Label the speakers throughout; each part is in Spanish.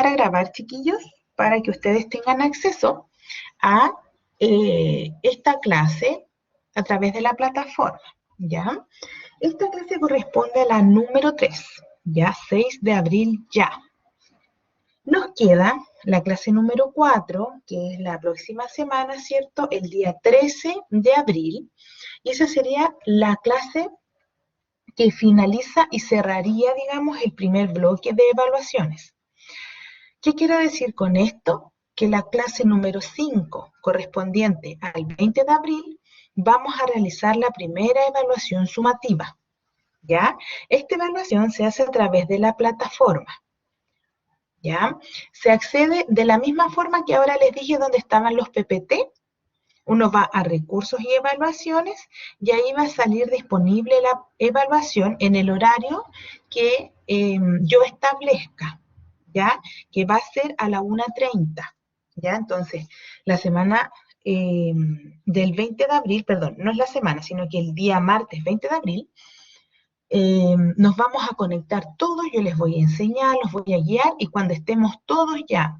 Speaker 1: a grabar, chiquillos, para que ustedes tengan acceso a esta clase a través de la plataforma, ¿ya? Esta clase corresponde a la número 3, ya 6 de abril ya. Nos queda la clase número 4, que es la próxima semana, ¿cierto? El día 13 de abril, y esa sería la clase que finaliza y cerraría, digamos, el primer bloque de evaluaciones. ¿Qué quiero decir con esto? Que la clase número 5, correspondiente al 20 de abril, vamos a realizar la primera evaluación sumativa, ¿ya? Esta evaluación se hace a través de la plataforma, ¿ya? Se accede de la misma forma que ahora les dije donde estaban los PPT. Uno va a recursos y evaluaciones y ahí va a salir disponible la evaluación en el horario que yo establezca, ¿ya? Que va a ser a la 1:30, ¿ya? Entonces, la semana del 20 de abril, perdón, no es la semana, sino que el día martes 20 de abril, nos vamos a conectar todos, yo les voy a enseñar, los voy a guiar y cuando estemos todos ya,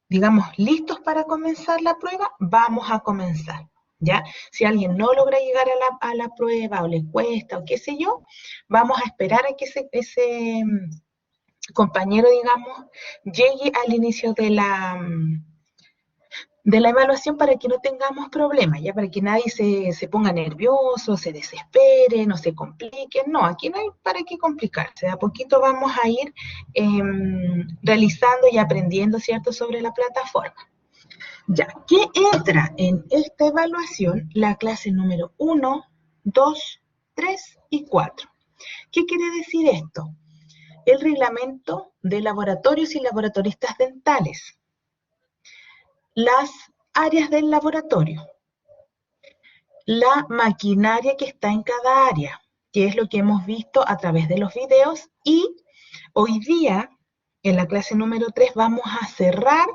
Speaker 1: digamos, listos para comenzar la prueba, vamos a comenzar, ¿ya? Si alguien no logra llegar a la prueba o le cuesta o qué sé yo, vamos a esperar a que ese compañero, digamos, llegue al inicio de la evaluación para que no tengamos problemas, ya para que nadie se ponga nervioso, se desespere, no se complique. No, aquí no hay para qué complicarse. De a poquito vamos a ir realizando y aprendiendo, ¿cierto?, sobre la plataforma. Ya, ¿qué entra en esta evaluación? La clase número 1, 2, 3 y 4. ¿Qué quiere decir esto? El reglamento de laboratorios y laboratoristas dentales, las áreas del laboratorio, la maquinaria que está en cada área, que es lo que hemos visto a través de los videos, y hoy día, en la clase número 3, vamos a cerrar,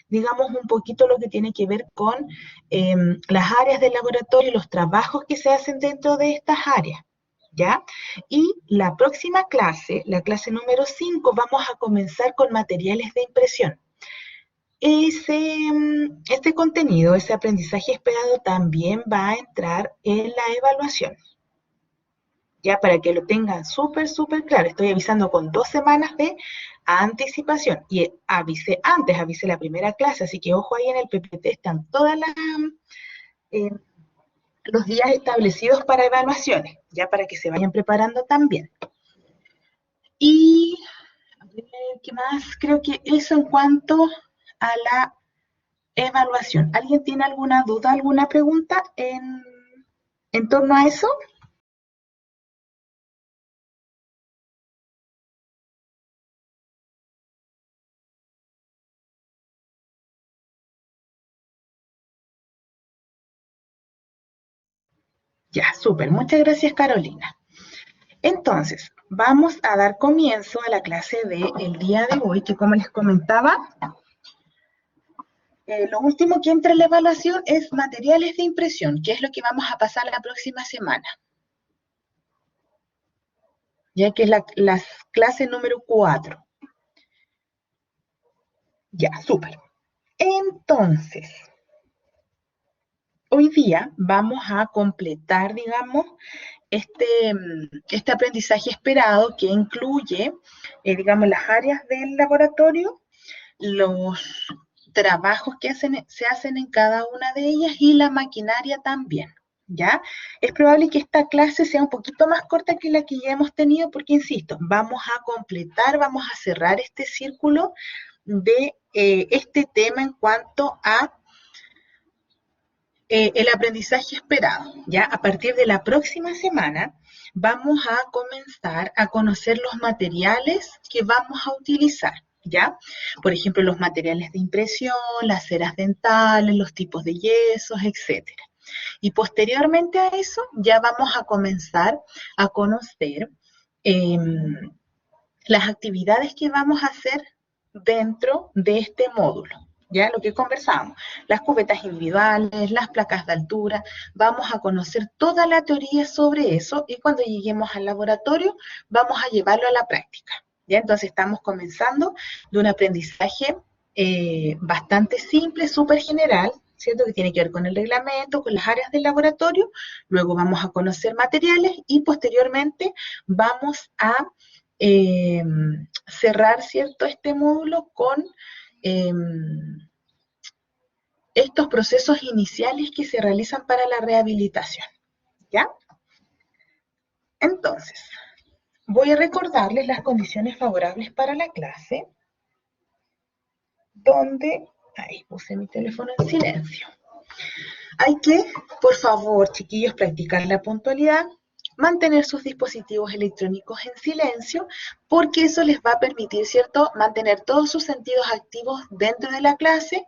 Speaker 1: digamos, un poquito lo que tiene que ver con las áreas del laboratorio y los trabajos que se hacen dentro de estas áreas, ¿ya? Y la próxima clase, la clase número 5, vamos a comenzar con materiales de impresión. Este contenido, ese aprendizaje esperado también va a entrar en la evaluación. Ya para que lo tengan súper, súper claro. Estoy avisando con 2 semanas de anticipación. Y avisé antes, avisé la primera clase, así que ojo ahí en el PPT están todas los días establecidos para evaluaciones, ya para que se vayan preparando también. Y, a ver, ¿qué más? Creo que eso en cuanto a la evaluación. ¿Alguien tiene alguna duda, alguna pregunta en torno a eso? Ya, súper. Muchas gracias, Carolina. Entonces, vamos a dar comienzo a la clase del día de hoy, que como les comentaba, lo último que entra en la evaluación es materiales de impresión, que es lo que vamos a pasar la próxima semana. Ya que es la clase número 4. Ya, súper. Entonces, hoy día vamos a completar, digamos, este aprendizaje esperado que incluye, digamos, las áreas del laboratorio, los trabajos que se hacen en cada una de ellas y la maquinaria también, ¿ya? Es probable que esta clase sea un poquito más corta que la que ya hemos tenido porque, insisto, vamos a completar, vamos a cerrar este círculo de este tema en cuanto a el aprendizaje esperado, ¿ya? A partir de la próxima semana vamos a comenzar a conocer los materiales que vamos a utilizar, ¿ya? Por ejemplo, los materiales de impresión, las ceras dentales, los tipos de yesos, etcétera. Y posteriormente a eso ya vamos a comenzar a conocer las actividades que vamos a hacer dentro de este módulo. Ya lo que conversamos, las cubetas individuales, las placas de altura, vamos a conocer toda la teoría sobre eso y cuando lleguemos al laboratorio vamos a llevarlo a la práctica. ¿ya? Entonces estamos comenzando de un aprendizaje bastante simple, súper general, ¿cierto? Que tiene que ver con el reglamento, con las áreas del laboratorio. Luego vamos a conocer materiales y posteriormente vamos a eh, cerrar, ¿cierto? Este módulo con eh, estos procesos iniciales que se realizan para la rehabilitación, ¿ya? Entonces, voy a recordarles las condiciones favorables para la clase, donde, ahí puse mi teléfono en silencio. Hay que, por favor, chiquillos, practicar la puntualidad, mantener sus dispositivos electrónicos en silencio, porque eso les va a permitir, ¿cierto?, mantener todos sus sentidos activos dentro de la clase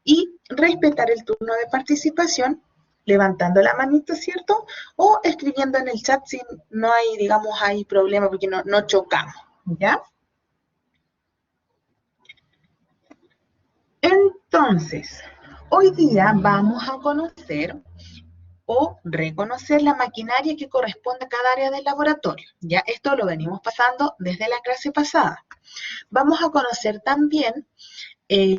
Speaker 1: y respetar el turno de participación, levantando la manito, ¿cierto?, o escribiendo en el chat si no hay, digamos, hay problema porque no chocamos, ¿ya? Entonces, hoy día vamos a conocer o reconocer la maquinaria que corresponde a cada área del laboratorio. Ya esto lo venimos pasando desde la clase pasada. Vamos a conocer también eh,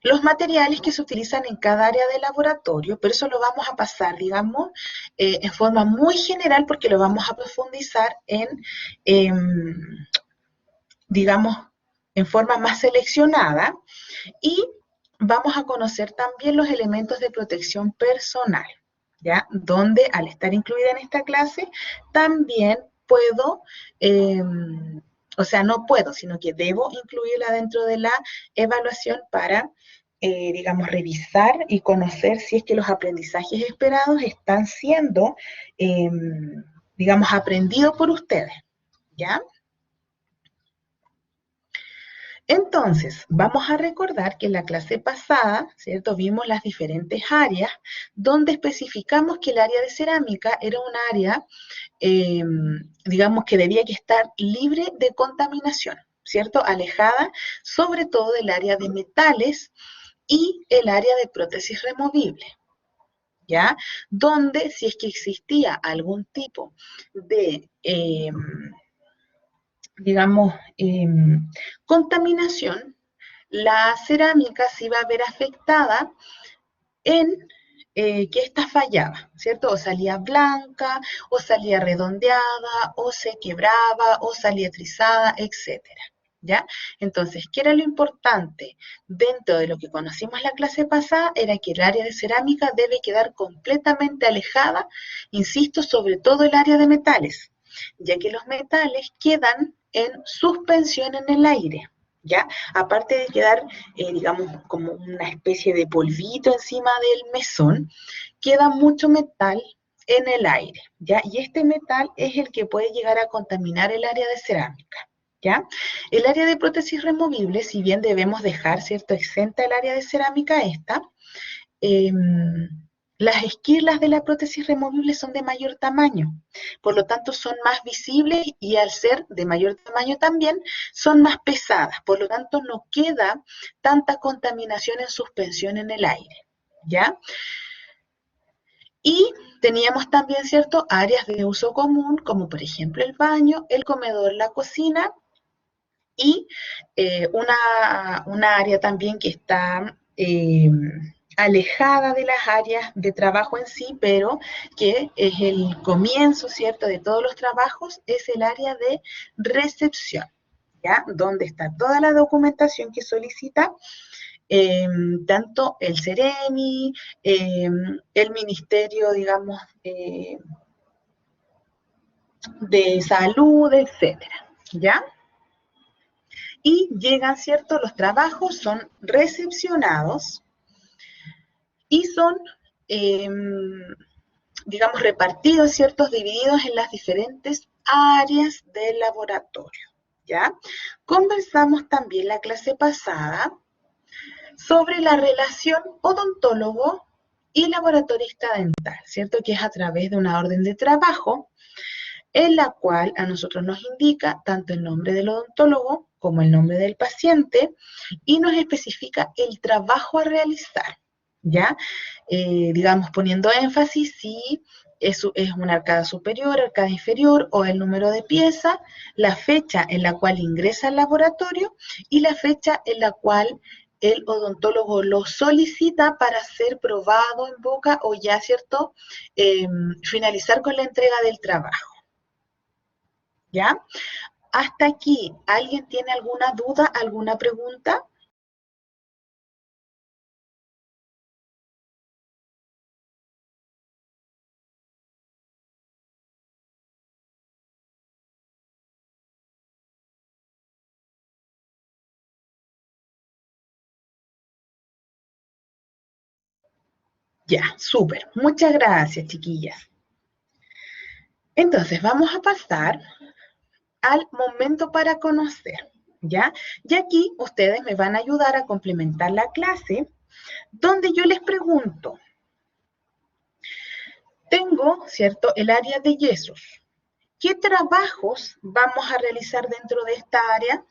Speaker 1: los materiales que se utilizan en cada área del laboratorio, pero eso lo vamos a pasar, digamos, en forma muy general porque lo vamos a profundizar en, eh, digamos, en forma más seleccionada y vamos a conocer también los elementos de protección personal, ¿ya? Donde al estar incluida en esta clase también puedo, o sea, no puedo, sino que debo incluirla dentro de la evaluación para, digamos, revisar y conocer si es que los aprendizajes esperados están siendo, digamos, aprendidos por ustedes, ¿ya? Entonces, vamos a recordar que en la clase pasada, ¿cierto? Vimos las diferentes áreas donde especificamos que el área de cerámica era un área, eh, digamos, que debía que estar libre de contaminación, ¿cierto? Alejada sobre todo del área de metales y el área de prótesis removible, ¿ya? Donde si es que existía algún tipo de digamos, contaminación, la cerámica se iba a ver afectada en que ésta fallaba, ¿cierto? O salía blanca, o salía redondeada, o se quebraba, o salía trizada, etcétera. ¿Ya? Entonces, ¿qué era lo importante? Dentro de lo que conocimos la clase pasada, era que el área de cerámica debe quedar completamente alejada, insisto, sobre todo el área de metales, ya que los metales quedan en suspensión en el aire, ¿ya? Aparte de quedar, digamos, como una especie de polvito encima del mesón, queda mucho metal en el aire, ¿ya? Y este metal es el que puede llegar a contaminar el área de cerámica, ¿ya? El área de prótesis removible, si bien debemos dejar, ¿cierto?, exenta el área de cerámica esta, eh, las esquirlas de la prótesis removible son de mayor tamaño, por lo tanto son más visibles y al ser de mayor tamaño también son más pesadas, por lo tanto no queda tanta contaminación en suspensión en el aire, ¿ya? Y teníamos también, ¿cierto?, áreas de uso común, como por ejemplo el baño, el comedor, la cocina, y una área también que está alejada de las áreas de trabajo en sí, pero que es el comienzo, ¿cierto?, de todos los trabajos, es el área de recepción, ¿ya? Donde está toda la documentación que solicita tanto el Ceremi, el Ministerio, digamos, de Salud, etcétera, ¿ya? Y llegan, ¿cierto? Los trabajos son recepcionados y son, eh, digamos, repartidos, ¿cierto? Divididos en las diferentes áreas del laboratorio, ¿ya? Conversamos también la clase pasada sobre la relación odontólogo y laboratorista dental, ¿cierto? Que es a través de una orden de trabajo en la cual a nosotros nos indica tanto el nombre del odontólogo como el nombre del paciente y nos especifica el trabajo a realizar, ¿ya? Digamos, poniendo énfasis si es una arcada superior, arcada inferior o el número de pieza, la fecha en la cual ingresa al laboratorio y la fecha en la cual el odontólogo lo solicita para ser probado en boca o ya, ¿cierto? Finalizar con la entrega del trabajo. ¿Ya? Hasta aquí, ¿alguien tiene alguna duda, alguna pregunta? Ya, súper. Muchas gracias, chiquillas. Entonces, vamos a pasar al momento para conocer, ¿ya? Y aquí ustedes me van a ayudar a complementar la clase, donde yo les pregunto, tengo, ¿cierto?, el área de yesos. ¿Qué trabajos vamos a realizar dentro de esta área?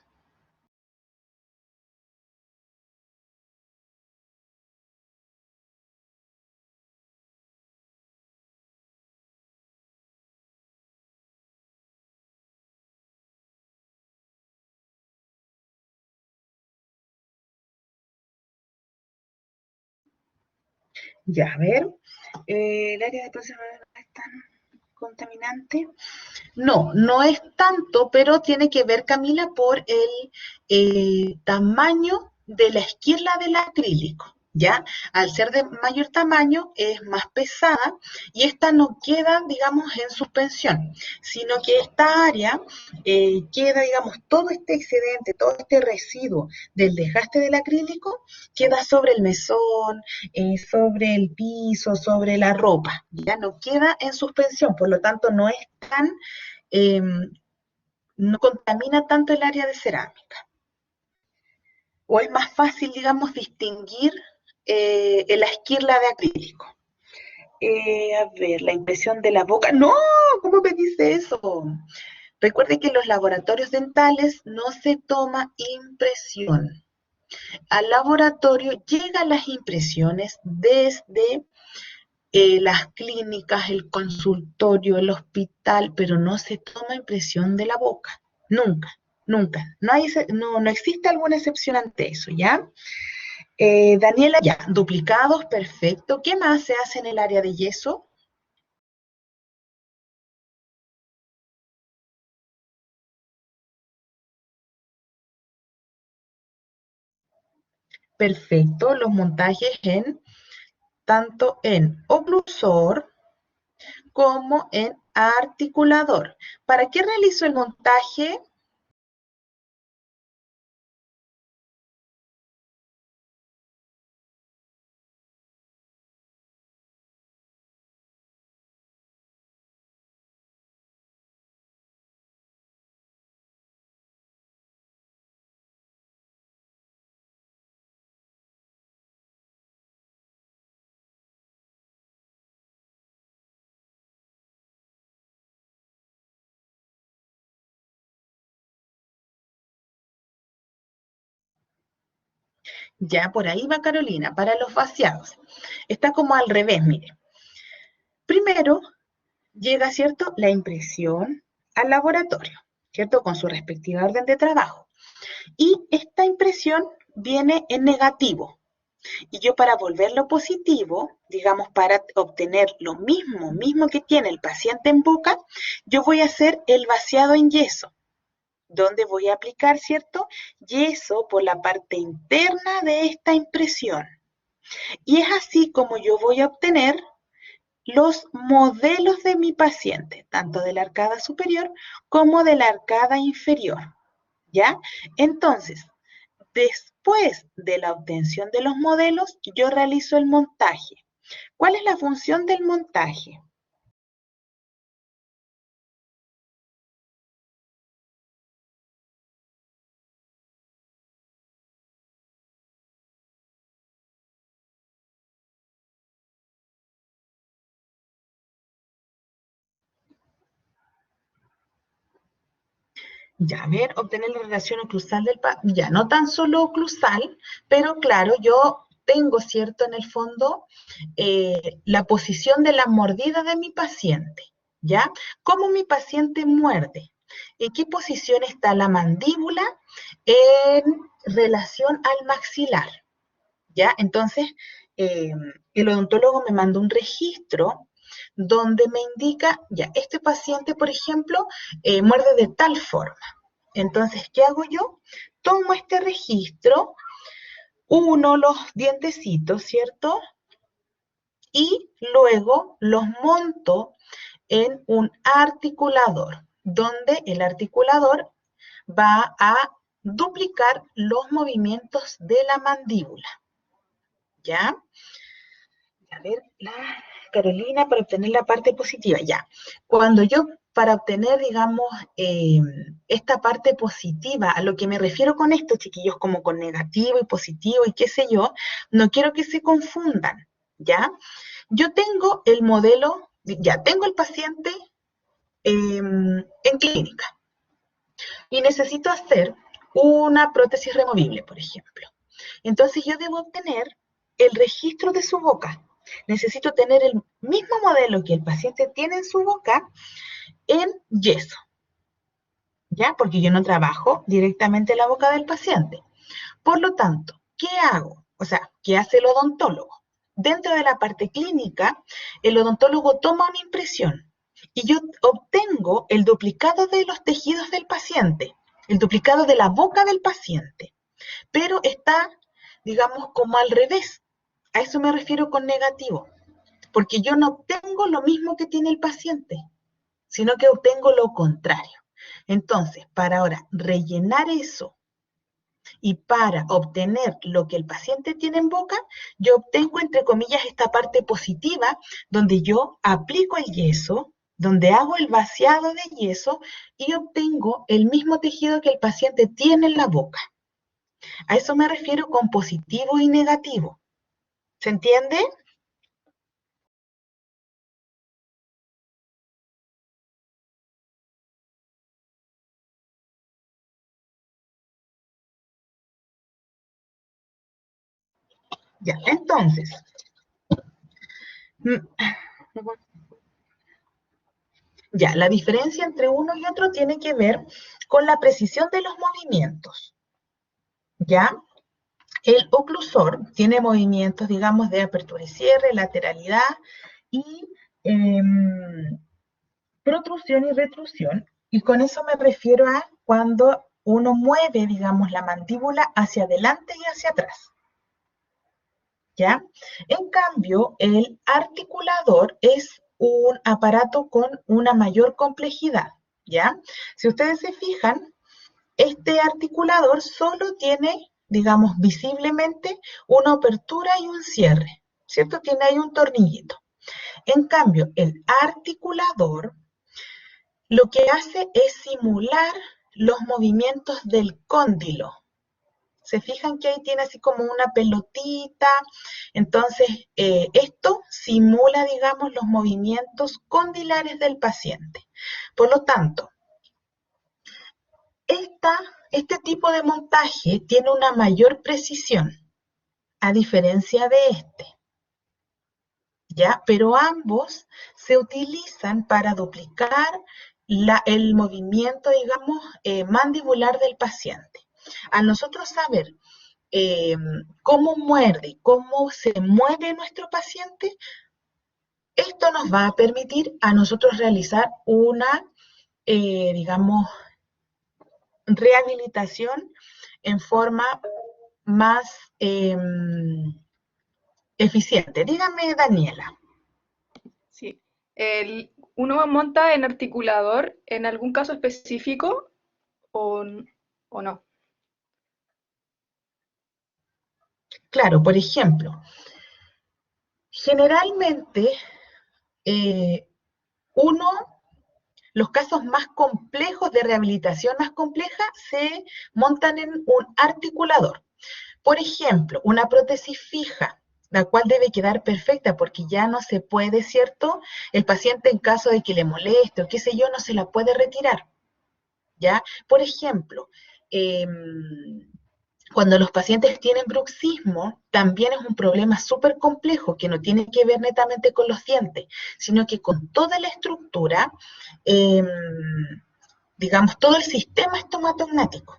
Speaker 1: Ya, a ver, el área de procesamiento no es tan contaminante. No, no es tanto, pero tiene que ver, Camila, por el tamaño de la esquirla del acrílico. ¿Ya? Al ser de mayor tamaño es más pesada y esta no queda, digamos, en suspensión, sino que esta área queda, digamos, todo este excedente, todo este residuo del desgaste del acrílico queda sobre el mesón, sobre el piso, sobre la ropa, ya no queda en suspensión, por lo tanto no es tan eh, no contamina tanto el área de cerámica. O es más fácil, digamos, distinguir la esquirla de acrílico. A ver, la impresión de la boca. No, ¿cómo me dice eso? Recuerde que en los laboratorios dentales no se toma impresión. Al laboratorio llegan las impresiones desde las clínicas, el consultorio, el hospital, pero no se toma impresión de la boca. Nunca, nunca. No existe alguna excepción ante eso, ¿ya? Daniela, ya, duplicados, perfecto. ¿Qué más se hace en el área de yeso? Perfecto, los montajes en tanto en oclusor como en articulador. ¿Para qué realizo el montaje? Ya por ahí va Carolina, para los vaciados. Está como al revés, mire. Primero llega, ¿cierto?, la impresión al laboratorio, ¿cierto?, con su respectiva orden de trabajo. Y esta impresión viene en negativo. Y yo para volverlo positivo, digamos, para obtener lo mismo que tiene el paciente en boca, yo voy a hacer el vaciado en yeso, donde voy a aplicar, ¿cierto?, yeso por la parte interna de esta impresión. Y es así como yo voy a obtener los modelos de mi paciente, tanto de la arcada superior como de la arcada inferior, ¿ya? Entonces, después de la obtención de los modelos, yo realizo el montaje. ¿Cuál es la función del montaje? Ya, obtener la relación oclusal del paciente, ya no tan solo oclusal, pero claro, yo obtengo, ¿cierto? En el fondo, la posición de la mordida de mi paciente, ¿ya? ¿Cómo mi paciente muerde? ¿En qué posición está la mandíbula en relación al maxilar? ¿Ya? Entonces, eh, el odontólogo me manda un registro donde me indica, ya, este paciente, por ejemplo, muerde de tal forma. Entonces, ¿qué hago yo? Tomo este registro, uno los dientecitos, ¿cierto? Y luego los monto en un articulador, donde el articulador va a duplicar los movimientos de la mandíbula, ¿ya? A ver, la Carolina, para obtener la parte positiva, ya. Cuando yo, para obtener, digamos, esta parte positiva, a lo que me refiero con esto, chiquillos, como con negativo y positivo y qué sé yo, no quiero que se confundan, ¿ya? Yo tengo el modelo, ya tengo el paciente en clínica y necesito hacer una prótesis removible, por ejemplo. Entonces yo debo obtener el registro de su boca. Necesito tener el mismo modelo que el paciente tiene en su boca en yeso, ¿ya? Porque yo no trabajo directamente en la boca del paciente. Por lo tanto, ¿qué hago? O sea, ¿qué hace el odontólogo? Dentro de la parte clínica, el odontólogo toma una impresión y yo obtengo el duplicado de los tejidos del paciente, el duplicado de la boca del paciente, pero está, digamos, como al revés. A eso me refiero con negativo, porque yo no obtengo lo mismo que tiene el paciente, sino que obtengo lo contrario. Entonces, para ahora rellenar eso y para obtener lo que el paciente tiene en boca, yo obtengo, entre comillas, esta parte positiva, donde yo aplico el yeso, donde hago el vaciado de yeso y obtengo el mismo tejido que el paciente tiene en la boca. A eso me refiero con positivo y negativo. ¿Se entiende? Ya, entonces, mm, ya, la diferencia entre uno y otro tiene que ver con la precisión de los movimientos. ¿Ya? El oclusor tiene movimientos, digamos, de apertura y cierre, lateralidad y protrusión y retrusión. Y con eso me refiero a cuando uno mueve, digamos, la mandíbula hacia adelante y hacia atrás. ¿Ya? En cambio, el articulador es un aparato con una mayor complejidad. ¿Ya? Si ustedes se fijan, este articulador solo tiene, digamos, visiblemente una apertura y un cierre, ¿cierto? Tiene ahí un tornillito. En cambio, el articulador lo que hace es simular los movimientos del cóndilo. Se fijan que ahí tiene así como una pelotita. Entonces, esto simula, digamos, los movimientos condilares del paciente. Por lo tanto, este tipo de montaje tiene una mayor precisión, a diferencia de este, ¿ya? Pero ambos se utilizan para duplicar el movimiento, digamos, mandibular del paciente. A nosotros saber cómo muerde, cómo se mueve nuestro paciente, esto nos va a permitir a nosotros realizar una, digamos, rehabilitación en forma más eficiente. Dígame, Daniela.
Speaker 2: Sí. ¿Uno monta en articulador en algún caso específico o, o no?
Speaker 1: Claro, por ejemplo, generalmente eh, uno, los casos más complejos de rehabilitación más compleja se montan en un articulador. Por ejemplo, una prótesis fija, la cual debe quedar perfecta porque ya no se puede, ¿cierto? El paciente en caso de que le moleste o qué sé yo, no se la puede retirar, ¿ya? Por ejemplo, cuando los pacientes tienen bruxismo, también es un problema súper complejo que no tiene que ver netamente con los dientes, sino que con toda la estructura, eh, digamos, todo el sistema estomatognático.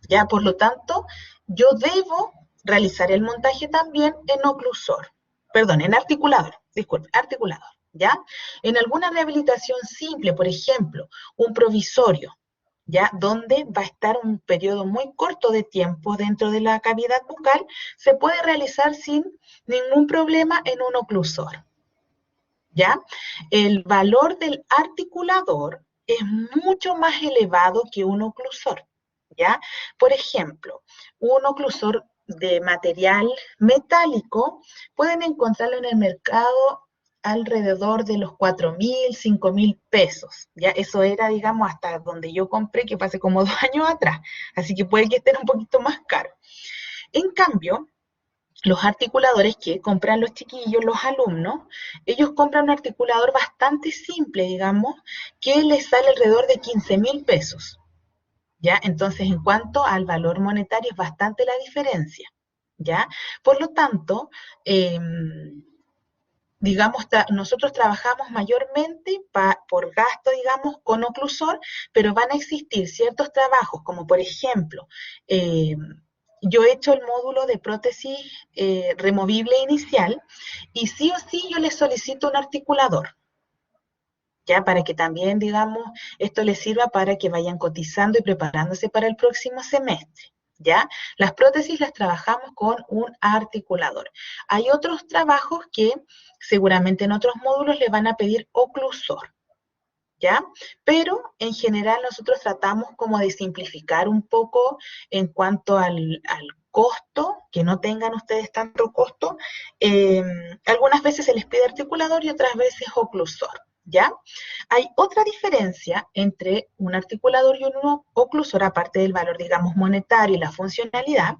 Speaker 1: ¿Ya? Por lo tanto, yo debo realizar el montaje también en oclusor, perdón, en articulador, disculpe, articulador, ¿ya? En alguna rehabilitación simple, por ejemplo, un provisorio, ¿ya? Donde va a estar un periodo muy corto de tiempo dentro de la cavidad bucal, se puede realizar sin ningún problema en un oclusor, ¿ya? El valor del articulador es mucho más elevado que un oclusor, ¿ya? Por ejemplo, un oclusor de material metálico pueden encontrarlo en el mercado alrededor de los 4.000, 5.000 pesos, ¿ya? Eso era, digamos, hasta donde yo compré, que pasé como 2 años atrás, así que puede que estén un poquito más caros. En cambio, los articuladores que compran los chiquillos, los alumnos, ellos compran un articulador bastante simple, digamos, que les sale alrededor de 15.000 pesos. ¿Ya? Entonces, en cuanto al valor monetario, es bastante la diferencia. ¿Ya? Por lo tanto, digamos, nosotros trabajamos mayormente por gasto, digamos, con oclusor, pero van a existir ciertos trabajos, como por ejemplo, yo he hecho el módulo de prótesis removible inicial y sí o sí yo les solicito un articulador, ya para que también, digamos, esto les sirva para que vayan cotizando y preparándose para el próximo semestre. ¿Ya? Las prótesis las trabajamos con un articulador. Hay otros trabajos que seguramente en otros módulos le van a pedir oclusor, ¿ya? Pero en general nosotros tratamos como de simplificar un poco en cuanto al costo, que no tengan ustedes tanto costo. Algunas veces se les pide articulador y otras veces oclusor, ¿ya? Hay otra diferencia entre un articulador y un oclusor, aparte del valor, digamos, monetario y la funcionalidad,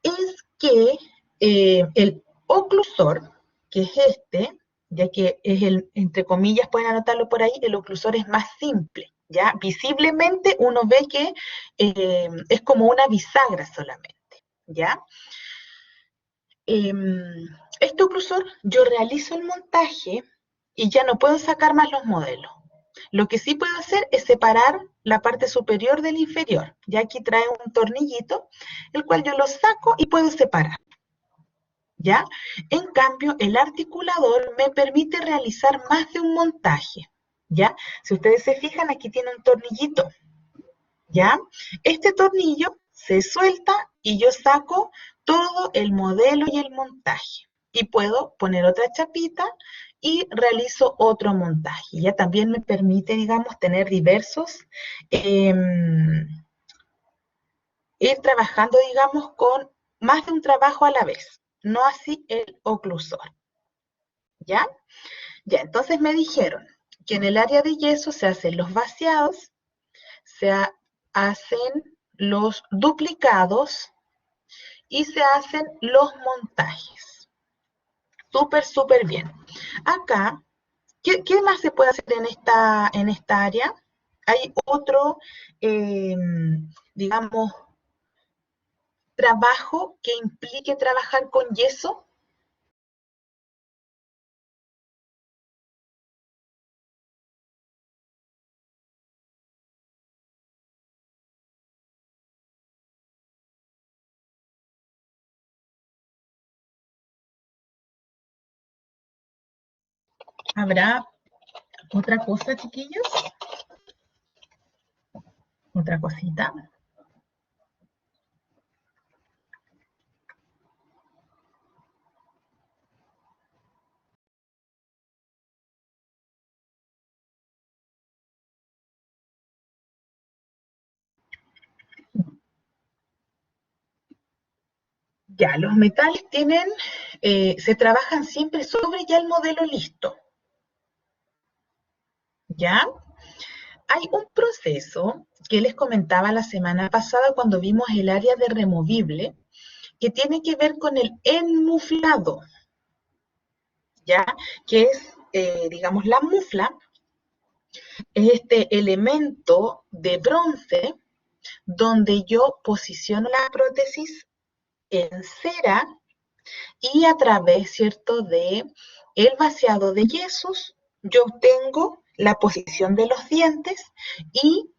Speaker 1: es que el oclusor, que es este, ya que es el, entre comillas, pueden anotarlo por ahí, el oclusor es más simple, ¿ya? Visiblemente uno ve que es como una bisagra solamente, ¿ya? Este oclusor, yo realizo el montaje y ya no puedo sacar más los modelos. Lo que sí puedo hacer es separar la parte superior del inferior. Ya aquí trae un tornillito, el cual yo lo saco y puedo separar. ¿Ya? En cambio, el articulador me permite realizar más de un montaje. ¿Ya? Si ustedes se fijan, aquí tiene un tornillito. ¿Ya? Este tornillo se suelta y yo saco todo el modelo y el montaje. Y puedo poner otra chapita y realizo otro montaje. Ya también me permite, digamos, tener diversos, eh, ir trabajando, digamos, con más de un trabajo a la vez. No así el oclusor. ¿Ya? Ya, entonces me dijeron que en el área de yeso se hacen los vaciados, se hacen los duplicados y se hacen los montajes. Súper, súper bien. Acá, ¿qué más se puede hacer en esta área? Hay otro, eh, digamos, trabajo que implique trabajar con yeso. ¿Habrá otra cosa, chiquillos? ¿Otra cosita? Ya, los metales tienen, se trabajan siempre sobre ya el modelo listo, ¿ya? Hay un proceso que les comentaba la semana pasada cuando vimos el área de removible, que tiene que ver con el enmuflado, ¿ya? Que es, digamos, la mufla, es este elemento de bronce, donde yo posiciono la prótesis en cera y a través, ¿cierto?, de el vaciado de yesos, yo obtengo la posición de los dientes y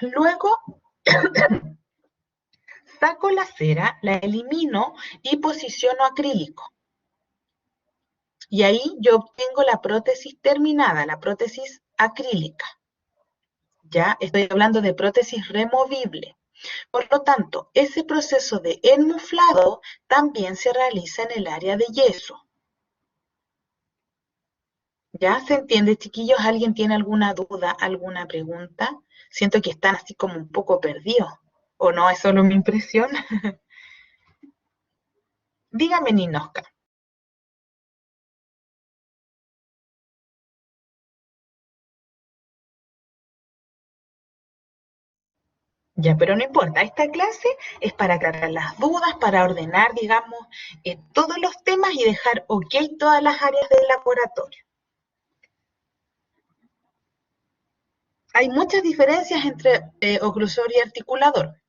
Speaker 1: luego saco la cera, la elimino y posiciono acrílico. Y ahí yo obtengo la prótesis terminada, la prótesis acrílica. Ya estoy hablando de prótesis removible. Por lo tanto, ese proceso de enmuflado también se realiza en el área de yeso. ¿Ya se entiende, chiquillos? ¿Alguien tiene alguna duda, alguna pregunta? Siento que están así como un poco perdidos. ¿O no? ¿Es solo mi impresión? Dígame, Ninosca. Ya, pero no importa. Esta clase es para aclarar las dudas, para ordenar, digamos, todos los temas y dejar ok todas las áreas del laboratorio. Hay muchas diferencias entre oclusor y articulador.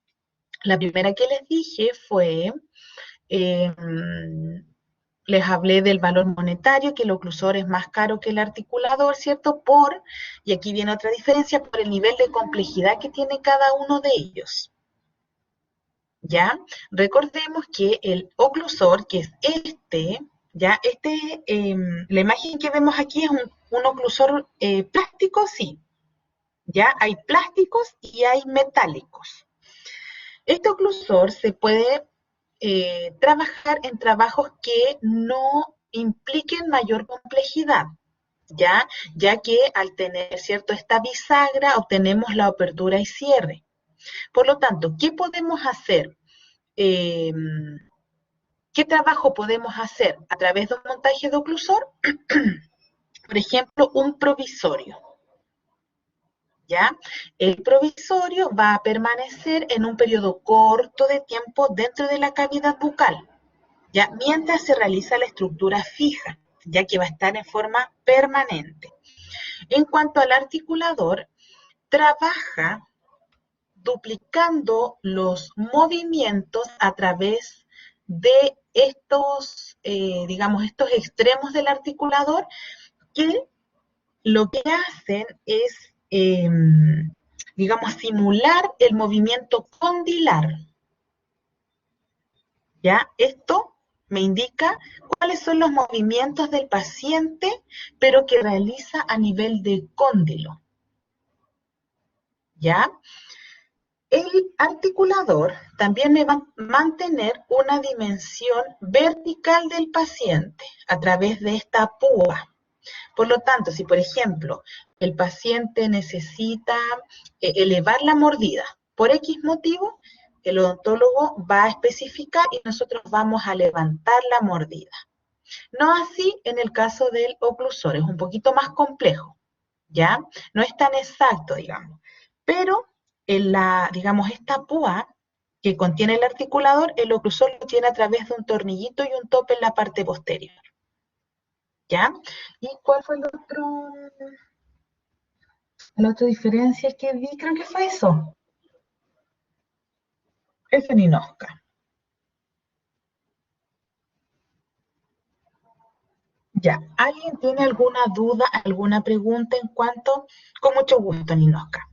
Speaker 1: La primera que les dije fue, eh, les hablé del valor monetario, que el oclusor es más caro que el articulador, ¿cierto? Y aquí viene otra diferencia, por el nivel de complejidad que tiene cada uno de ellos. ¿Ya? Recordemos que el oclusor, que es ¿ya? La imagen que vemos aquí es un oclusor plástico, sí. ¿Ya? Hay plásticos y hay metálicos. Este oclusor se puede trabajar en trabajos que no impliquen mayor complejidad, ya que al tener cierto esta bisagra obtenemos la apertura y cierre. Por lo tanto, ¿qué podemos hacer? Eh, ¿Qué trabajo podemos hacer a través de un montaje de oclusor? Por ejemplo, un provisorio. ¿Ya? El provisorio va a permanecer en un periodo corto de tiempo dentro de la cavidad bucal, ¿ya? Mientras se realiza la estructura fija, ya que va a estar en forma permanente. En cuanto al articulador, trabaja duplicando los movimientos a través de estos, digamos, estos extremos del articulador que lo que hacen es, digamos, simular el movimiento condilar. ¿Ya? Esto me indica cuáles son los movimientos del paciente, pero que realiza a nivel de cóndilo. ¿Ya? El articulador también me va a mantener una dimensión vertical del paciente a través de esta púa. Por lo tanto, si por ejemplo el paciente necesita elevar la mordida por X motivo, el odontólogo va a especificar y nosotros vamos a levantar la mordida. No así en el caso del oclusor, es un poquito más complejo, ¿ya? No es tan exacto, digamos. Pero digamos, esta púa que contiene el articulador, el oclusor lo tiene a través de un tornillito y un tope en la parte posterior. ¿Ya? ¿Y cuál fue la otra diferencia que vi? Creo que fue eso. Ese Ninosca. Ya. ¿Alguien tiene alguna duda, alguna pregunta en cuanto? Con mucho gusto, Ninosca.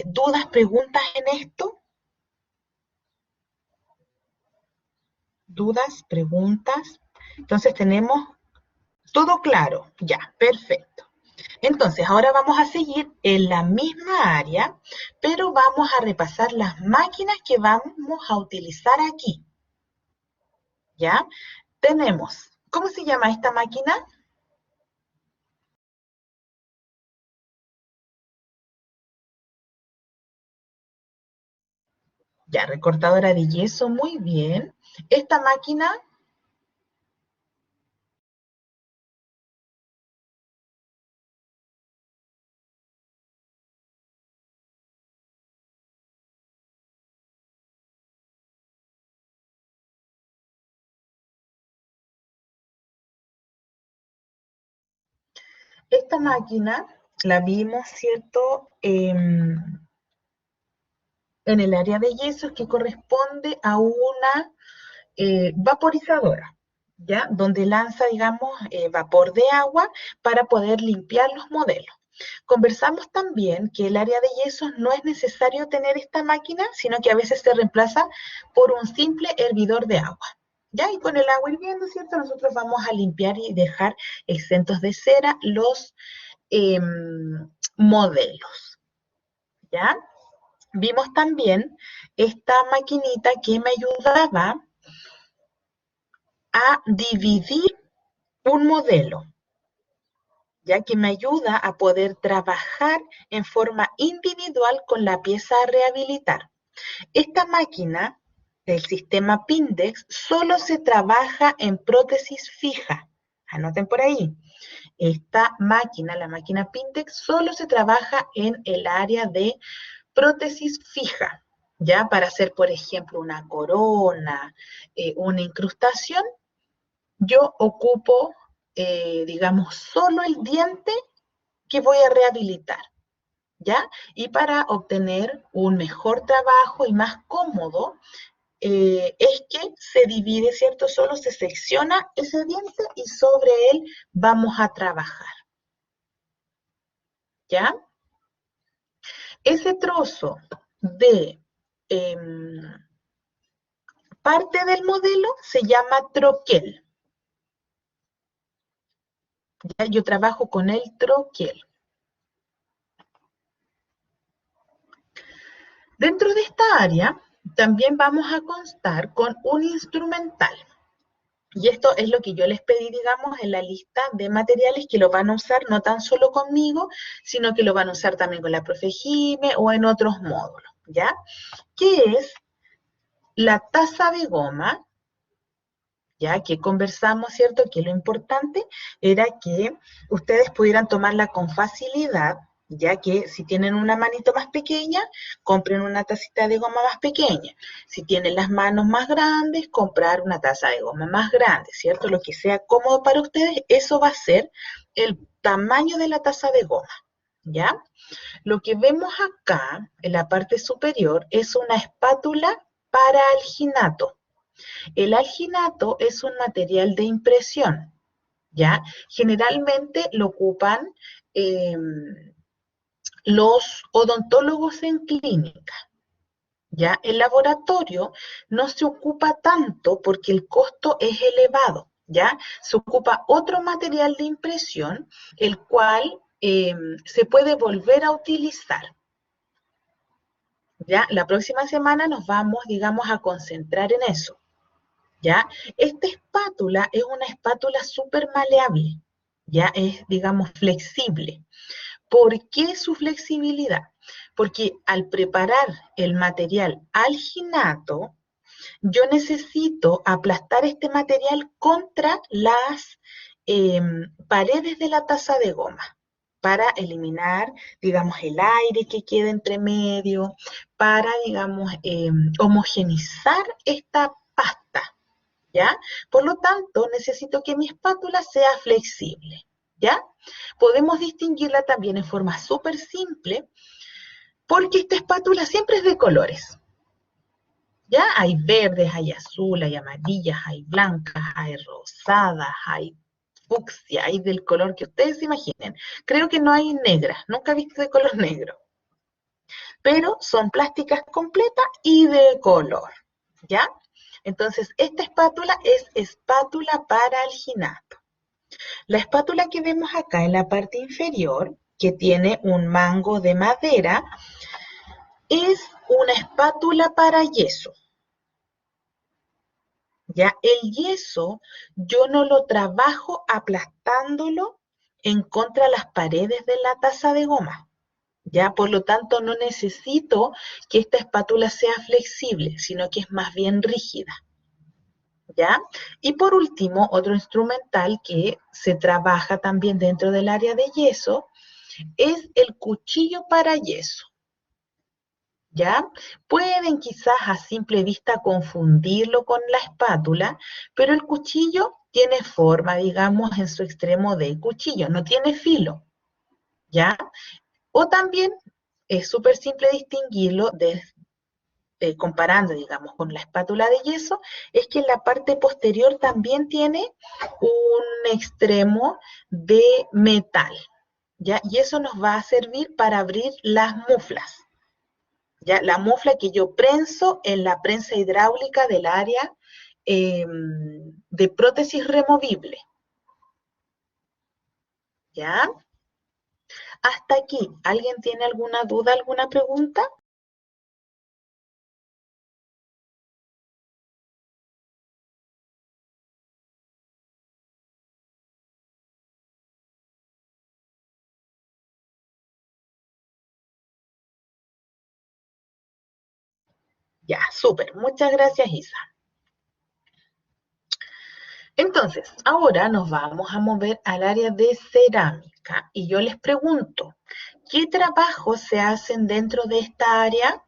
Speaker 1: ¿Dudas, preguntas en esto? ¿Dudas, preguntas? Entonces tenemos todo claro. Ya, perfecto. Entonces, ahora vamos a seguir en la misma área, pero vamos a repasar las máquinas que vamos a utilizar aquí. ¿Ya? Tenemos, ¿cómo se llama esta máquina? Ya, recortadora de yeso, muy bien. Esta máquina, esta máquina la vimos, ¿cierto? en el área de yesos que corresponde a una vaporizadora, ¿ya? Donde lanza, digamos, vapor de agua para poder limpiar los modelos. Conversamos también que el área de yesos no es necesario tener esta máquina, sino que a veces se reemplaza por un simple hervidor de agua. ¿Ya? Y con el agua hirviendo, ¿cierto? Nosotros vamos a limpiar y dejar exentos de cera los modelos. ¿Ya? Vimos también esta maquinita que me ayudaba a dividir un modelo, ya que me ayuda a poder trabajar en forma individual con la pieza a rehabilitar. Esta máquina, el sistema Pindex, solo se trabaja en prótesis fija. Anoten por ahí. Esta máquina, la máquina Pindex, solo se trabaja en el área de prótesis fija. Ya para hacer, por ejemplo, una corona, una incrustación, yo ocupo, digamos, solo el diente que voy a rehabilitar, ¿ya? Y para obtener un mejor trabajo y más cómodo, es que se divide, ¿cierto? Solo se secciona ese diente y sobre él vamos a trabajar, ¿ya? Ese trozo de eh, parte del modelo se llama troquel. ¿Ya? Yo trabajo con el troquel. Dentro de esta área también vamos a constar con un instrumental. Y esto es lo que yo les pedí, digamos, en la lista de materiales que lo van a usar no tan solo conmigo, sino que lo van a usar también con la profe Jime o en otros módulos, ¿ya? ¿Qué es la taza de goma? Ya que conversamos, ¿cierto? Que lo importante era que ustedes pudieran tomarla con facilidad, ya que si tienen una manito más pequeña, compren una tacita de goma más pequeña. Si tienen las manos más grandes, comprar una taza de goma más grande, ¿cierto? Lo que sea cómodo para ustedes, eso va a ser el tamaño de la taza de goma, ¿ya? Lo que vemos acá, en la parte superior, es una espátula para alginato. El alginato es un material de impresión, ¿ya? Generalmente lo ocupan eh, los odontólogos en clínica, ¿ya? El laboratorio no se ocupa tanto porque el costo es elevado, ¿ya? Se ocupa otro material de impresión, el cual se puede volver a utilizar, ¿ya? La próxima semana nos vamos, digamos, a concentrar en eso. ¿Ya? Esta espátula es una espátula súper maleable, ¿ya? Es, digamos, flexible. ¿Por qué su flexibilidad? Porque al preparar el material alginato, yo necesito aplastar este material contra las paredes de la taza de goma para eliminar, digamos, el aire que queda entre medio, para, digamos, homogenizar esta pasta. ¿Ya? Por lo tanto, necesito que mi espátula sea flexible, ¿ya? Podemos distinguirla también en forma súper simple, porque esta espátula siempre es de colores, ¿ya? Hay verdes, hay azul, hay amarillas, hay blancas, hay rosadas, hay fucsia, hay del color que ustedes imaginen. Creo que no hay negras, nunca he visto de color negro, pero son plásticas completas y de color, ¿ya? Entonces, esta espátula es espátula para alginato. La espátula que vemos acá en la parte inferior, que tiene un mango de madera, es una espátula para yeso. Ya el yeso yo no lo trabajo aplastándolo en contra de las paredes de la taza de goma. Ya, por lo tanto, no necesito que esta espátula sea flexible, sino que es más bien rígida. ¿Ya? Y por último, otro instrumental que se trabaja también dentro del área de yeso es el cuchillo para yeso. ¿Ya? Pueden quizás a simple vista confundirlo con la espátula, pero el cuchillo tiene forma, digamos, en su extremo de cuchillo, no tiene filo. ¿Ya? O también es súper simple distinguirlo comparando, digamos, con la espátula de yeso, es que en la parte posterior también tiene un extremo de metal, ¿ya? Y eso nos va a servir para abrir las muflas, ¿ya? La mufla que yo prenso en la prensa hidráulica del área de prótesis removible, ¿ya? Hasta aquí, ¿alguien tiene alguna duda, alguna pregunta? Ya, súper. Muchas gracias, Isa. Entonces, ahora nos vamos a mover al área de cerámica y yo les pregunto, ¿qué trabajos se hacen dentro de esta área?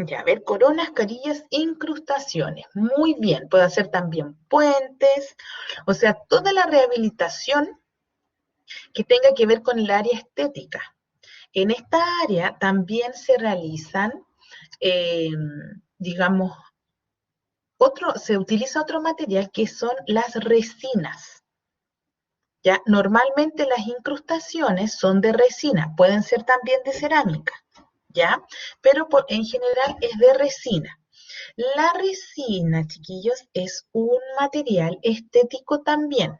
Speaker 1: Ya, a ver, coronas, carillas, incrustaciones. Muy bien, puede hacer también puentes, o sea, toda la rehabilitación que tenga que ver con el área estética. En esta área también se realizan, eh, digamos, se utiliza otro material que son las resinas. ¿Ya? Normalmente las incrustaciones son de resina, pueden ser también de cerámica, ¿ya? Pero en general es de resina. La resina, chiquillos, es un material estético también,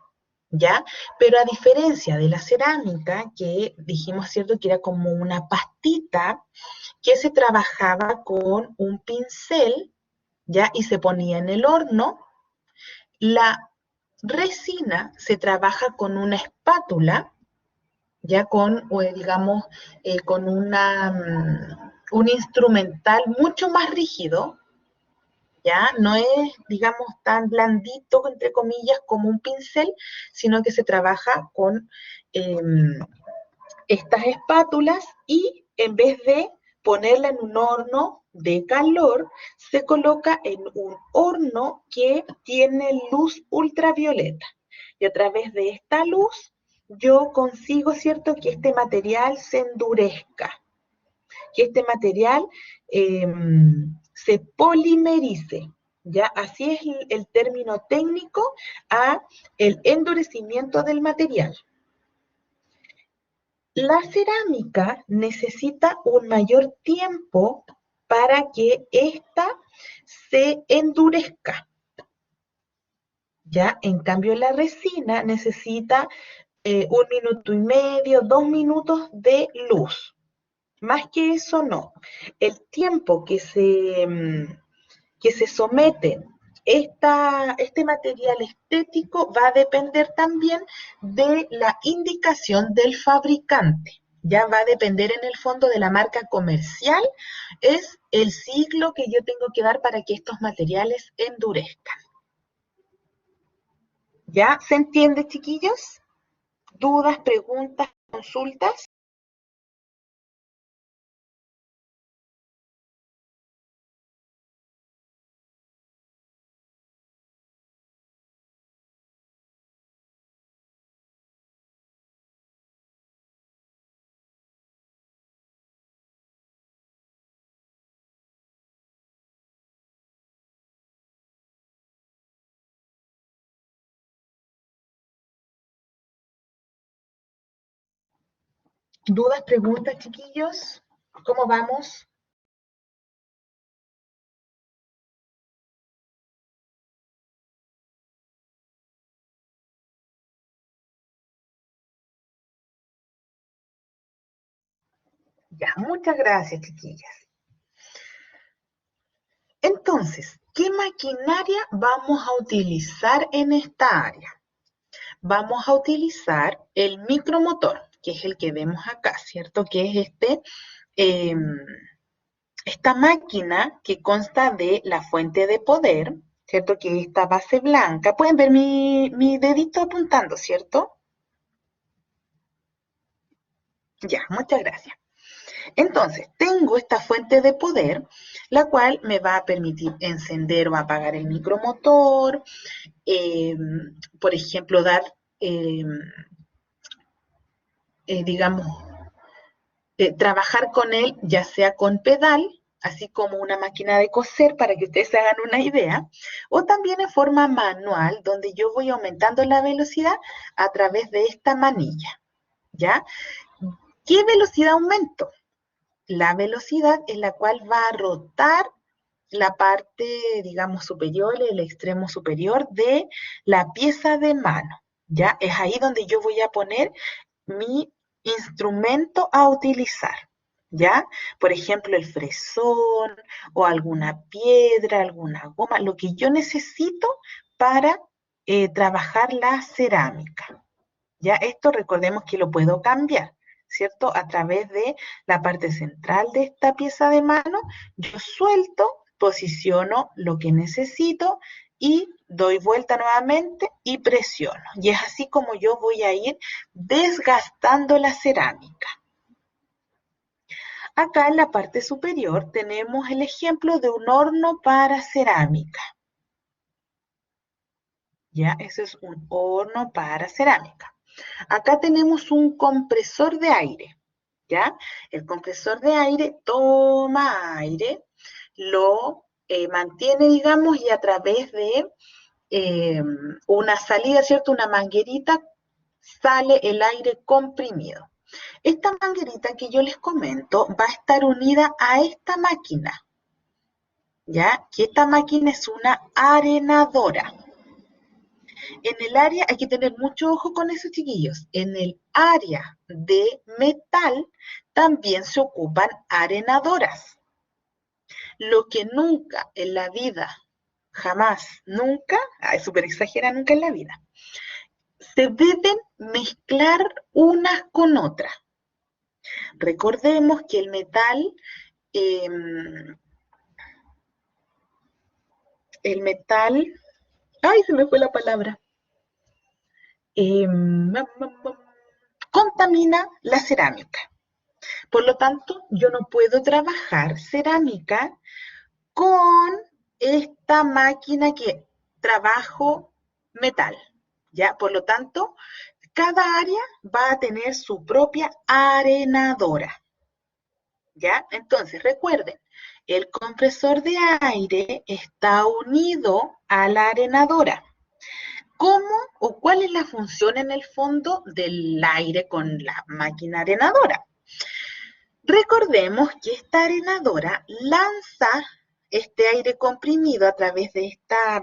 Speaker 1: ¿ya? Pero a diferencia de la cerámica, que dijimos, ¿cierto?, que era como una pastita que se trabajaba con un pincel, ¿ya? Y se ponía en el horno. La resina se trabaja con una espátula, ya con, digamos, con un instrumental mucho más rígido, ya no es, digamos, tan blandito, entre comillas, como un pincel, sino que se trabaja con eh, estas espátulas y en vez de ponerla en un horno de calor, se coloca en un horno que tiene luz ultravioleta. Y a través de esta luz yo consigo, ¿cierto?, que este material se endurezca, que este material eh, se polimerice. ¿Ya? Así es el término técnico a el endurecimiento del material. La cerámica necesita un mayor tiempo para que ésta se endurezca. ¿Ya? En cambio, la resina necesita 1 minuto y medio, 2 minutos de luz. Más que eso, no. El tiempo que se somete este material estético va a depender también de la indicación del fabricante. Ya va a depender en el fondo de la marca comercial, es el ciclo que yo tengo que dar para que estos materiales endurezcan. ¿Ya se entiende, chiquillos? ¿Dudas, preguntas, consultas? ¿Dudas, preguntas, chiquillos? ¿Cómo vamos? Ya, muchas gracias, chiquillas. Entonces, ¿qué maquinaria vamos a utilizar en esta área? Vamos a utilizar el micromotor, que es el que vemos acá, ¿cierto? Que es eh, esta máquina que consta de la fuente de poder, ¿cierto? Que es esta base blanca. Pueden ver mi dedito apuntando, ¿cierto? Ya, muchas gracias. Entonces, tengo esta fuente de poder, la cual me va a permitir encender o apagar el micromotor, eh, por ejemplo, dar, eh, digamos, trabajar con él, ya sea con pedal, así como una máquina de coser, para que ustedes se hagan una idea, o también en forma manual, donde yo voy aumentando la velocidad a través de esta manilla, ¿ya? ¿Qué velocidad aumento? La velocidad en la cual va a rotar la parte, digamos, superior, el extremo superior de la pieza de mano, ¿ya? Es ahí donde yo voy a poner mi instrumento a utilizar, ¿ya? Por ejemplo, el fresón o alguna piedra, alguna goma, lo que yo necesito para trabajar la cerámica, ¿ya? Esto recordemos que lo puedo cambiar, ¿cierto? A través de la parte central de esta pieza de mano, yo suelto, posiciono lo que necesito y doy vuelta nuevamente y presiono. Y es así como yo voy a ir desgastando la cerámica. Acá en la parte superior tenemos el ejemplo de un horno para cerámica. Ya, eso es un horno para cerámica. Acá tenemos un compresor de aire, ¿ya? El compresor de aire toma aire, lo mantiene, digamos, y a través de una salida, ¿cierto? Una manguerita, sale el aire comprimido. Esta manguerita que yo les comento va a estar unida a esta máquina, ¿ya? Que esta máquina es una arenadora. En el área, hay que tener mucho ojo con eso, chiquillos. En el área de metal también se ocupan arenadoras. Lo que nunca en la vida, jamás, nunca, es súper exagera, nunca en la vida, se deben mezclar unas con otras. Recordemos que eh, el metal, ay, se me fue la palabra, eh, contamina la cerámica. Por lo tanto, yo no puedo trabajar cerámica con esta máquina que trabajo metal, ¿ya? Por lo tanto, cada área va a tener su propia arenadora, ¿ya? Entonces, recuerden, el compresor de aire está unido a la arenadora. ¿Cómo o cuál es la función en el fondo del aire con la máquina arenadora? Recordemos que esta arenadora lanza este aire comprimido a través de esta,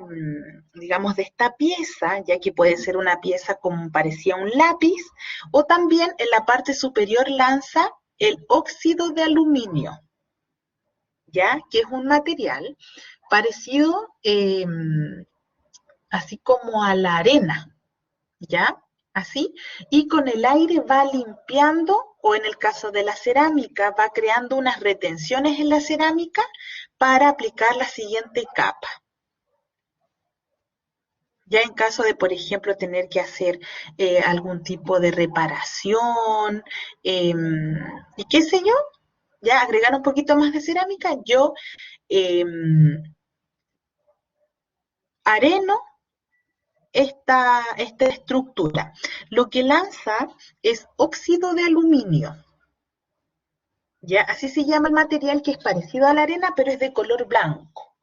Speaker 1: digamos, de esta pieza, ya que puede ser una pieza como parecía un lápiz, o también en la parte superior lanza el óxido de aluminio, ya que es un material parecido, así como a la arena, ¿ya? Así, y con el aire va limpiando, o en el caso de la cerámica, va creando unas retenciones en la cerámica para aplicar la siguiente capa. Ya en caso de, por ejemplo, tener que hacer algún tipo de reparación, y qué sé yo, ya agregar un poquito más de cerámica, yo eh, areno esta estructura. Lo que lanza es óxido de aluminio, ¿ya? Así se llama el material que es parecido a la arena, pero es de color blanco,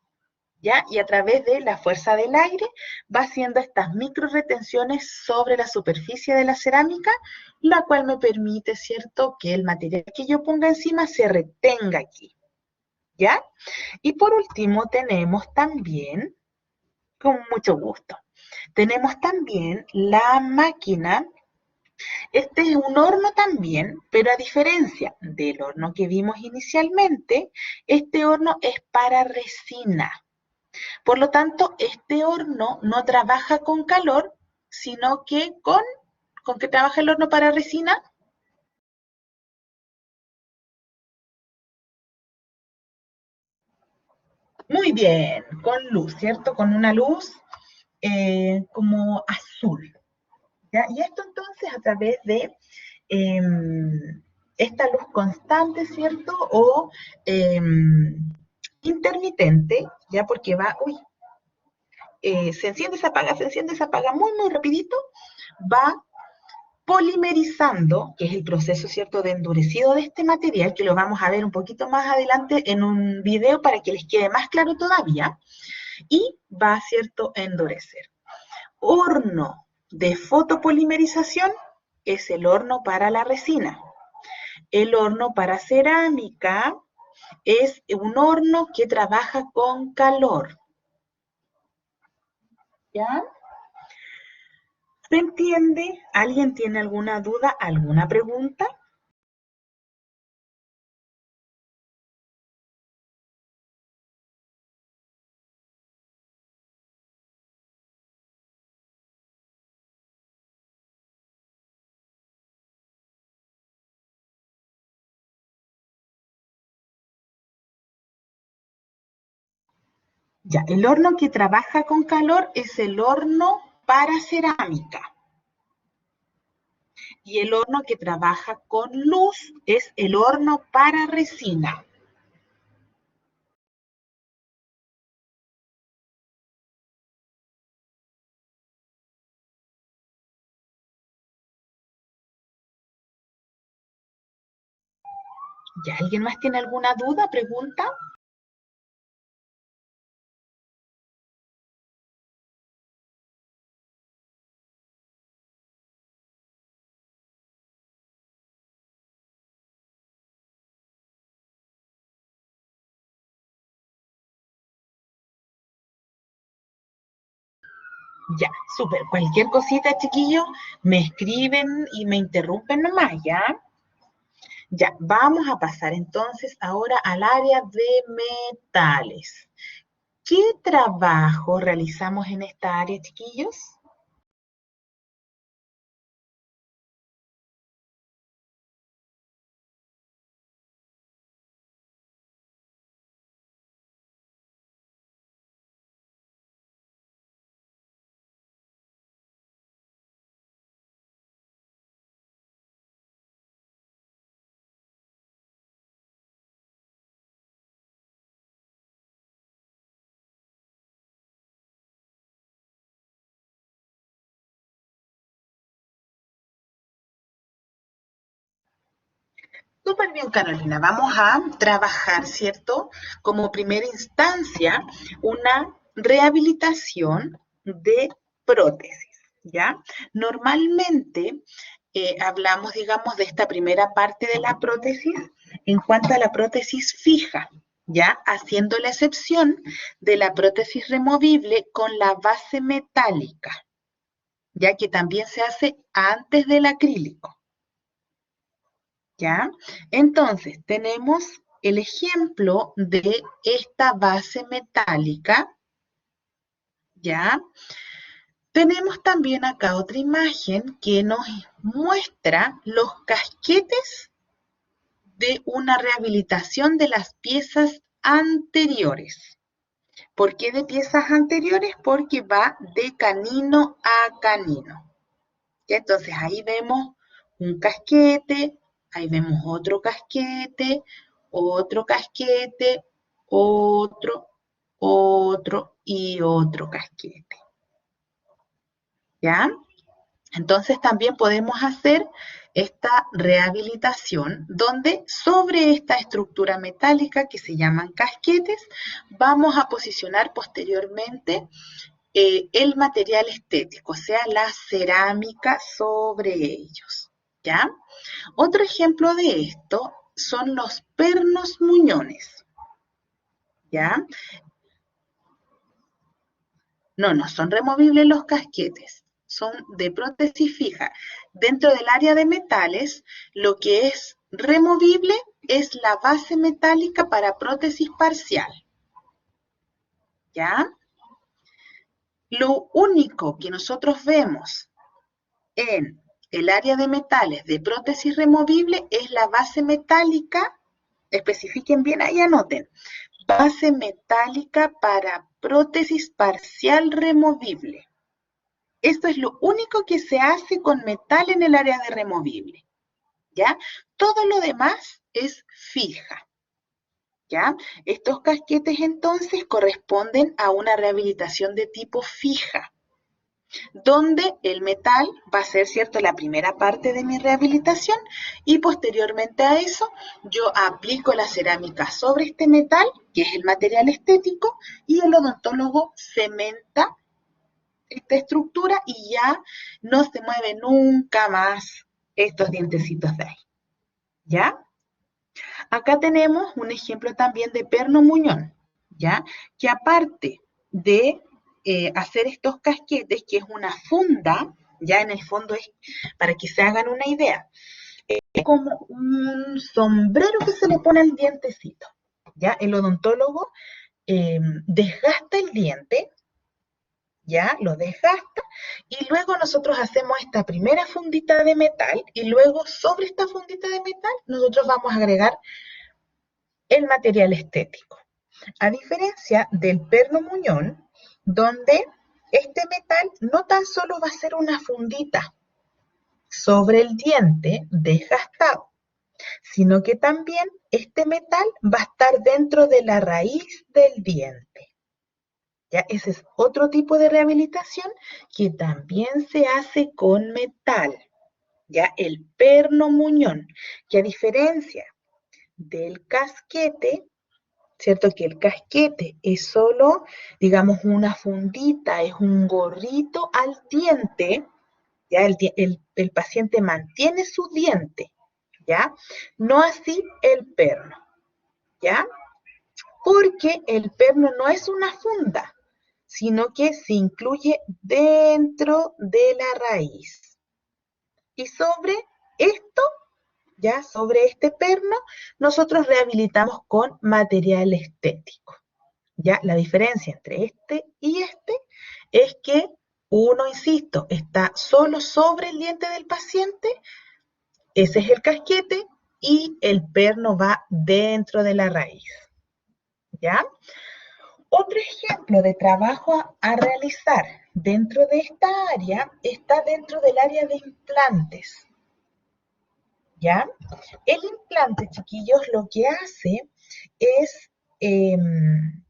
Speaker 1: ¿ya? Y a través de la fuerza del aire va haciendo estas micro retenciones sobre la superficie de la cerámica, la cual me permite, ¿cierto?, que el material que yo ponga encima se retenga aquí, ¿ya? Y por último tenemos también, con mucho gusto, tenemos también la máquina. Este es un horno también, pero a diferencia del horno que vimos inicialmente, este horno es para resina. Por lo tanto, este horno no trabaja con calor, sino que ¿con qué trabaja el horno para resina? Muy bien, con luz, ¿cierto? Con una luz como azul, ¿ya? Y esto entonces a través de eh, esta luz constante, ¿cierto? O intermitente, ya porque va, uy, se enciende, se apaga muy, muy rapidito, va polimerizando, que es el proceso, ¿cierto?, de endurecido de este material, que lo vamos a ver un poquito más adelante en un video para que les quede más claro todavía, y va, ¿cierto?, a endurecer. Horno de fotopolimerización es el horno para la resina. El horno para cerámica es un horno que trabaja con calor. ¿Ya? ¿Se entiende? ¿Alguien tiene alguna duda, alguna pregunta? Ya, el horno que trabaja con calor es el horno para cerámica. Y el horno que trabaja con luz es el horno para resina. ¿Ya alguien más tiene alguna duda, pregunta? Ya, súper. Cualquier cosita, chiquillos, me escriben y me interrumpen nomás, ¿ya? Ya, vamos a pasar entonces ahora al área de metales. ¿Qué trabajo realizamos en esta área, chiquillos? Súper bien, Carolina. Vamos a trabajar, ¿cierto? Como primera instancia, una rehabilitación de prótesis, ¿ya? Normalmente hablamos, digamos, de esta primera parte de la prótesis en cuanto a la prótesis fija, ¿ya? Haciendo la excepción de la prótesis removible con la base metálica, ya que también se hace antes del acrílico. ¿Ya? Entonces, tenemos el ejemplo de esta base metálica, ¿ya? Tenemos también acá otra imagen que nos muestra los casquetes de una rehabilitación de las piezas anteriores. ¿Por qué de piezas anteriores? Porque va de canino a canino. ¿Ya? Entonces ahí vemos un casquete, ahí vemos otro casquete, otro y otro casquete. ¿Ya? Entonces también podemos hacer esta rehabilitación donde sobre esta estructura metálica que se llaman casquetes vamos a posicionar posteriormente el material estético, o sea, la cerámica sobre ellos, ¿ya? Otro ejemplo de esto son los pernos muñones, ¿ya? No, no son removibles los casquetes, son de prótesis fija. Dentro del área de metales, lo que es removible es la base metálica para prótesis parcial, ¿ya? Lo único que nosotros vemos en el área de metales de prótesis removible es la base metálica, especifiquen bien ahí, anoten, base metálica para prótesis parcial removible. Esto es lo único que se hace con metal en el área de removible. ¿ya? Todo lo demás es fija, ¿ya? Estos casquetes entonces corresponden a una rehabilitación de tipo fija, donde el metal va a ser, ¿cierto?, la primera parte de mi rehabilitación y posteriormente a eso yo aplico la cerámica sobre este metal, que es el material estético, y el odontólogo cementa esta estructura y ya no se mueve nunca más estos dientecitos de ahí, ¿ya? Acá tenemos un ejemplo también de perno muñón, ¿ya? Que aparte de hacer estos casquetes, que es una funda, ya en el fondo es, para que se hagan una idea, es como un sombrero que se le pone al dientecito, ¿ya? El odontólogo desgasta el diente, ¿ya? Lo desgasta y luego nosotros hacemos esta primera fundita de metal y luego sobre esta fundita de metal nosotros vamos a agregar el material estético. A diferencia del perno muñón, donde este metal no tan solo va a ser una fundita sobre el diente desgastado, sino que también este metal va a estar dentro de la raíz del diente. ¿Ya? Ese es otro tipo de rehabilitación que también se hace con metal. ¿Ya? El perno muñón, que a diferencia del casquete, ¿cierto? Que el casquete es solo, digamos, una fundita, es un gorrito al diente, ¿ya? El paciente mantiene su diente, ¿ya? No así el perno, ¿ya? Porque el perno no es una funda, sino que se incluye dentro de la raíz. Y sobre esto, ya sobre este perno, nosotros rehabilitamos con material estético. Ya la diferencia entre este y este es que uno, insisto, está solo sobre el diente del paciente, ese es el casquete, y el perno va dentro de la raíz. ¿Ya? Otro ejemplo de trabajo a realizar dentro de esta área está dentro del área de implantes. ¿Ya? El implante, chiquillos, lo que hace es, en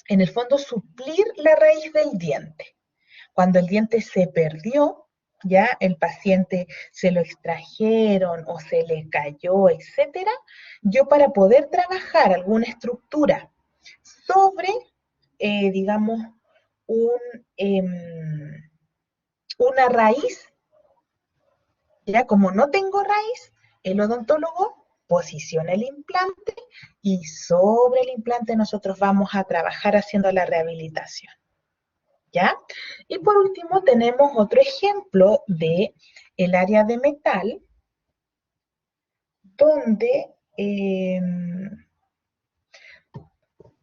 Speaker 1: el fondo, suplir la raíz del diente. Cuando el diente se perdió, ya el paciente se lo extrajeron o se le cayó, etcétera, yo para poder trabajar alguna estructura sobre, digamos, un, una raíz, ya como no tengo raíz, el odontólogo posiciona el implante y sobre el implante nosotros vamos a trabajar haciendo la rehabilitación. ¿Ya? Y por último tenemos otro ejemplo de el área de metal, donde,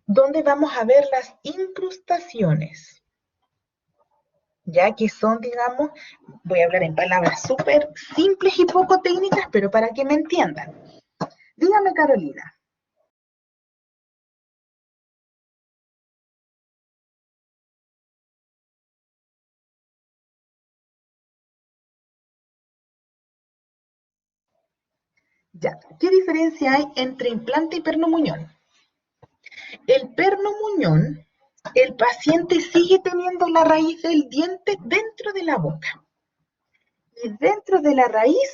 Speaker 1: donde vamos a ver las incrustaciones, ya que son, digamos, voy a hablar en palabras súper simples y poco técnicas, pero para que me entiendan. Dígame, Carolina. Ya, ¿qué diferencia hay entre implante y perno muñón? El perno muñón, el paciente sigue teniendo la raíz del diente dentro de la boca. Y dentro de la raíz,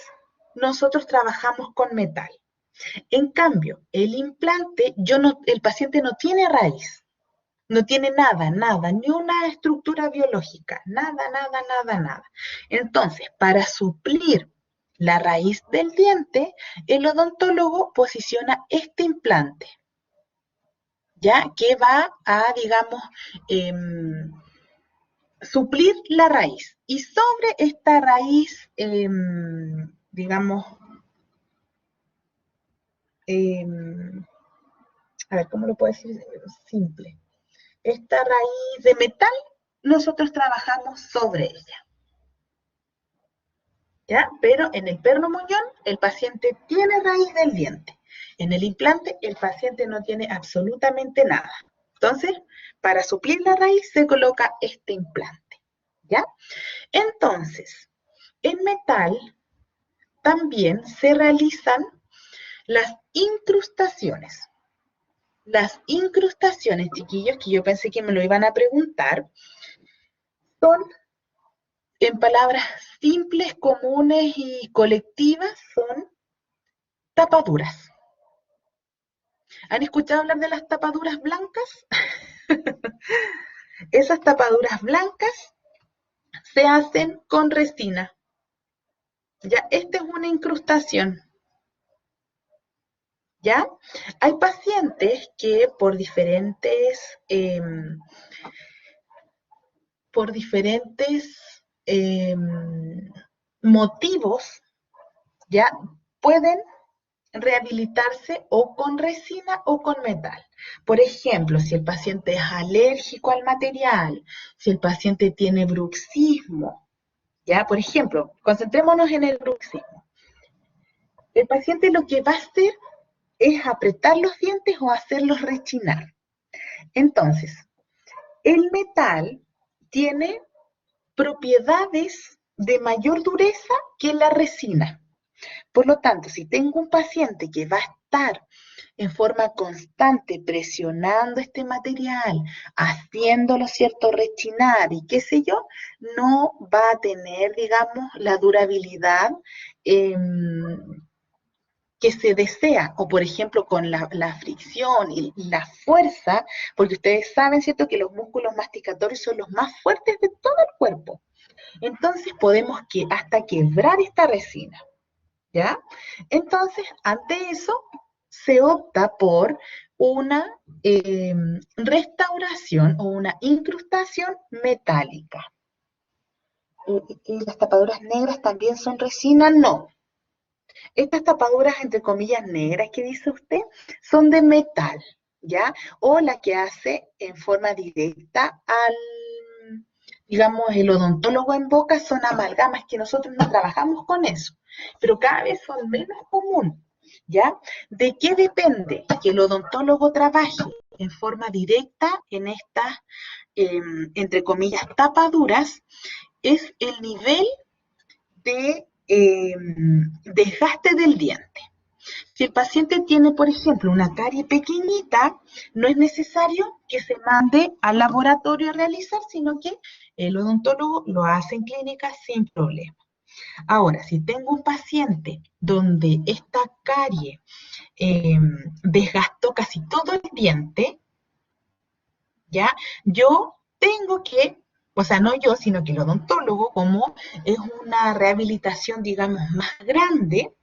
Speaker 1: nosotros trabajamos con metal. En cambio, el implante, el paciente no tiene raíz, no tiene nada, nada, ni una estructura biológica, nada, nada, nada, nada. Entonces, para suplir la raíz del diente, el odontólogo posiciona este implante, ¿ya? Que va a, digamos, suplir la raíz. Y sobre esta raíz, digamos, a ver, ¿cómo lo puedo decir? Simple. Esta raíz de metal, nosotros trabajamos sobre ella. ¿Ya? Pero en el perno muñón, el paciente tiene raíz del diente. En el implante, el paciente no tiene absolutamente nada. Entonces, para suplir la raíz, se coloca este implante. ¿Ya? Entonces, en metal también se realizan las incrustaciones. Las incrustaciones, chiquillos, que yo pensé que me lo iban a preguntar, son, en palabras simples, comunes y colectivas, son tapaduras. ¿Han escuchado hablar de las tapaduras blancas? Esas tapaduras blancas se hacen con resina. Ya, esta es una incrustación. ¿Ya? Hay pacientes que por diferentes motivos, ya pueden rehabilitarse o con resina o con metal. Por ejemplo, si el paciente es alérgico al material, si el paciente tiene bruxismo, ya, por ejemplo, concentrémonos en el bruxismo. El paciente lo que va a hacer es apretar los dientes o hacerlos rechinar. Entonces, el metal tiene propiedades de mayor dureza que la resina. Por lo tanto, si tengo un paciente que va a estar en forma constante presionando este material, haciéndolo, ¿cierto?, rechinar y qué sé yo, no va a tener, digamos, la durabilidad que se desea, o por ejemplo con la fricción y la fuerza, porque ustedes saben, ¿cierto?, que los músculos masticatorios son los más fuertes de todo el cuerpo. Entonces podemos hasta quebrar esta resina, ¿ya? Entonces, ante eso, se opta por una restauración o una incrustación metálica. ¿Y las tapaduras negras también son resina? No. Estas tapaduras, entre comillas, negras que dice usted, son de metal, ¿ya? O la que hace en forma directa digamos, el odontólogo en boca son amalgamas que nosotros no trabajamos con eso, pero cada vez son menos común, ¿ya? ¿De qué depende que el odontólogo trabaje en forma directa en estas, entre comillas, tapaduras? Es el nivel de desgaste del diente. Si el paciente tiene, por ejemplo, una carie pequeñita, no es necesario que se mande al laboratorio a realizar, sino que el odontólogo lo hace en clínica sin problema. Ahora, si tengo un paciente donde esta carie desgastó casi todo el diente, ¿ya? Yo tengo que, o sea, no yo, sino que el odontólogo, como es una rehabilitación, digamos, más grande,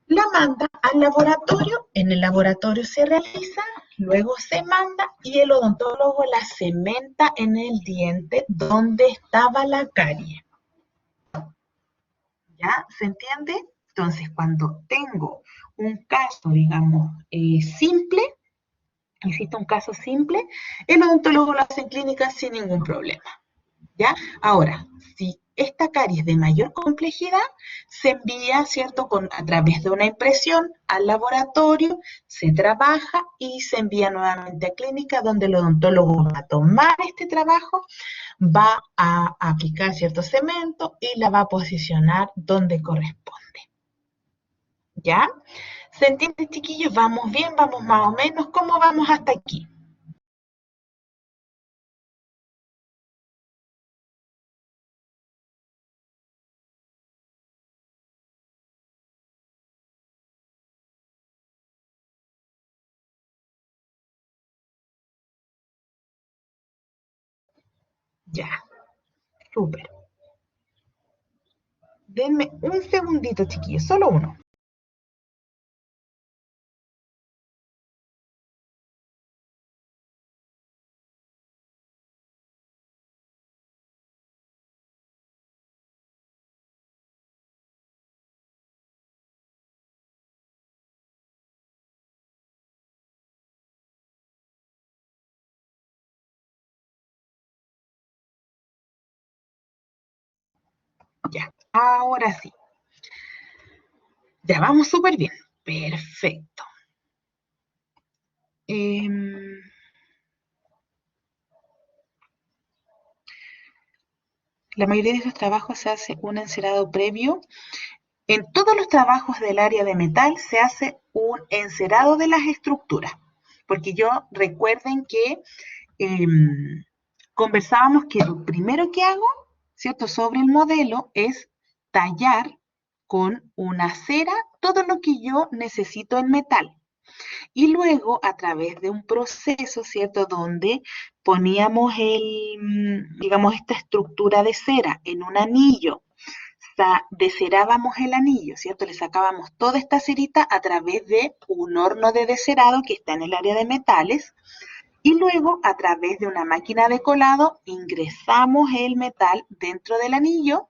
Speaker 1: la manda al laboratorio, en el laboratorio se realiza, luego se manda y el odontólogo la cementa en el diente donde estaba la carie. ¿Ya? ¿Se entiende? Entonces, cuando tengo un caso, digamos, simple, insisto, un caso simple, el odontólogo lo hace en clínica sin ningún problema. ¿Ya? Ahora, si esta carie es de mayor complejidad, se envía, ¿cierto?, a través de una impresión al laboratorio, se trabaja y se envía nuevamente a clínica, donde el odontólogo va a tomar este trabajo, va a aplicar cierto cemento y la va a posicionar donde corresponde. ¿Ya? ¿Se entiende, chiquillos? ¿Vamos bien? ¿Vamos más o menos? ¿Cómo vamos hasta aquí? Ya, súper. Denme un segundito, chiquillos, solo uno. Ya, ahora sí. Ya vamos súper bien. Perfecto. La mayoría de esos trabajos se hace un encerado previo En todos los trabajos del área de metal se hace un encerado de las estructuras, porque recuerden que conversábamos que lo primero que hago, ¿cierto?, sobre el modelo es tallar con una cera todo lo que yo necesito en metal. Y luego, a través de un proceso, ¿cierto?, donde poníamos digamos, esta estructura de cera en un anillo, descerábamos el anillo, ¿cierto? Le sacábamos toda esta cerita a través de un horno de descerado que está en el área de metales, y luego, a través de una máquina de colado, ingresamos el metal dentro del anillo,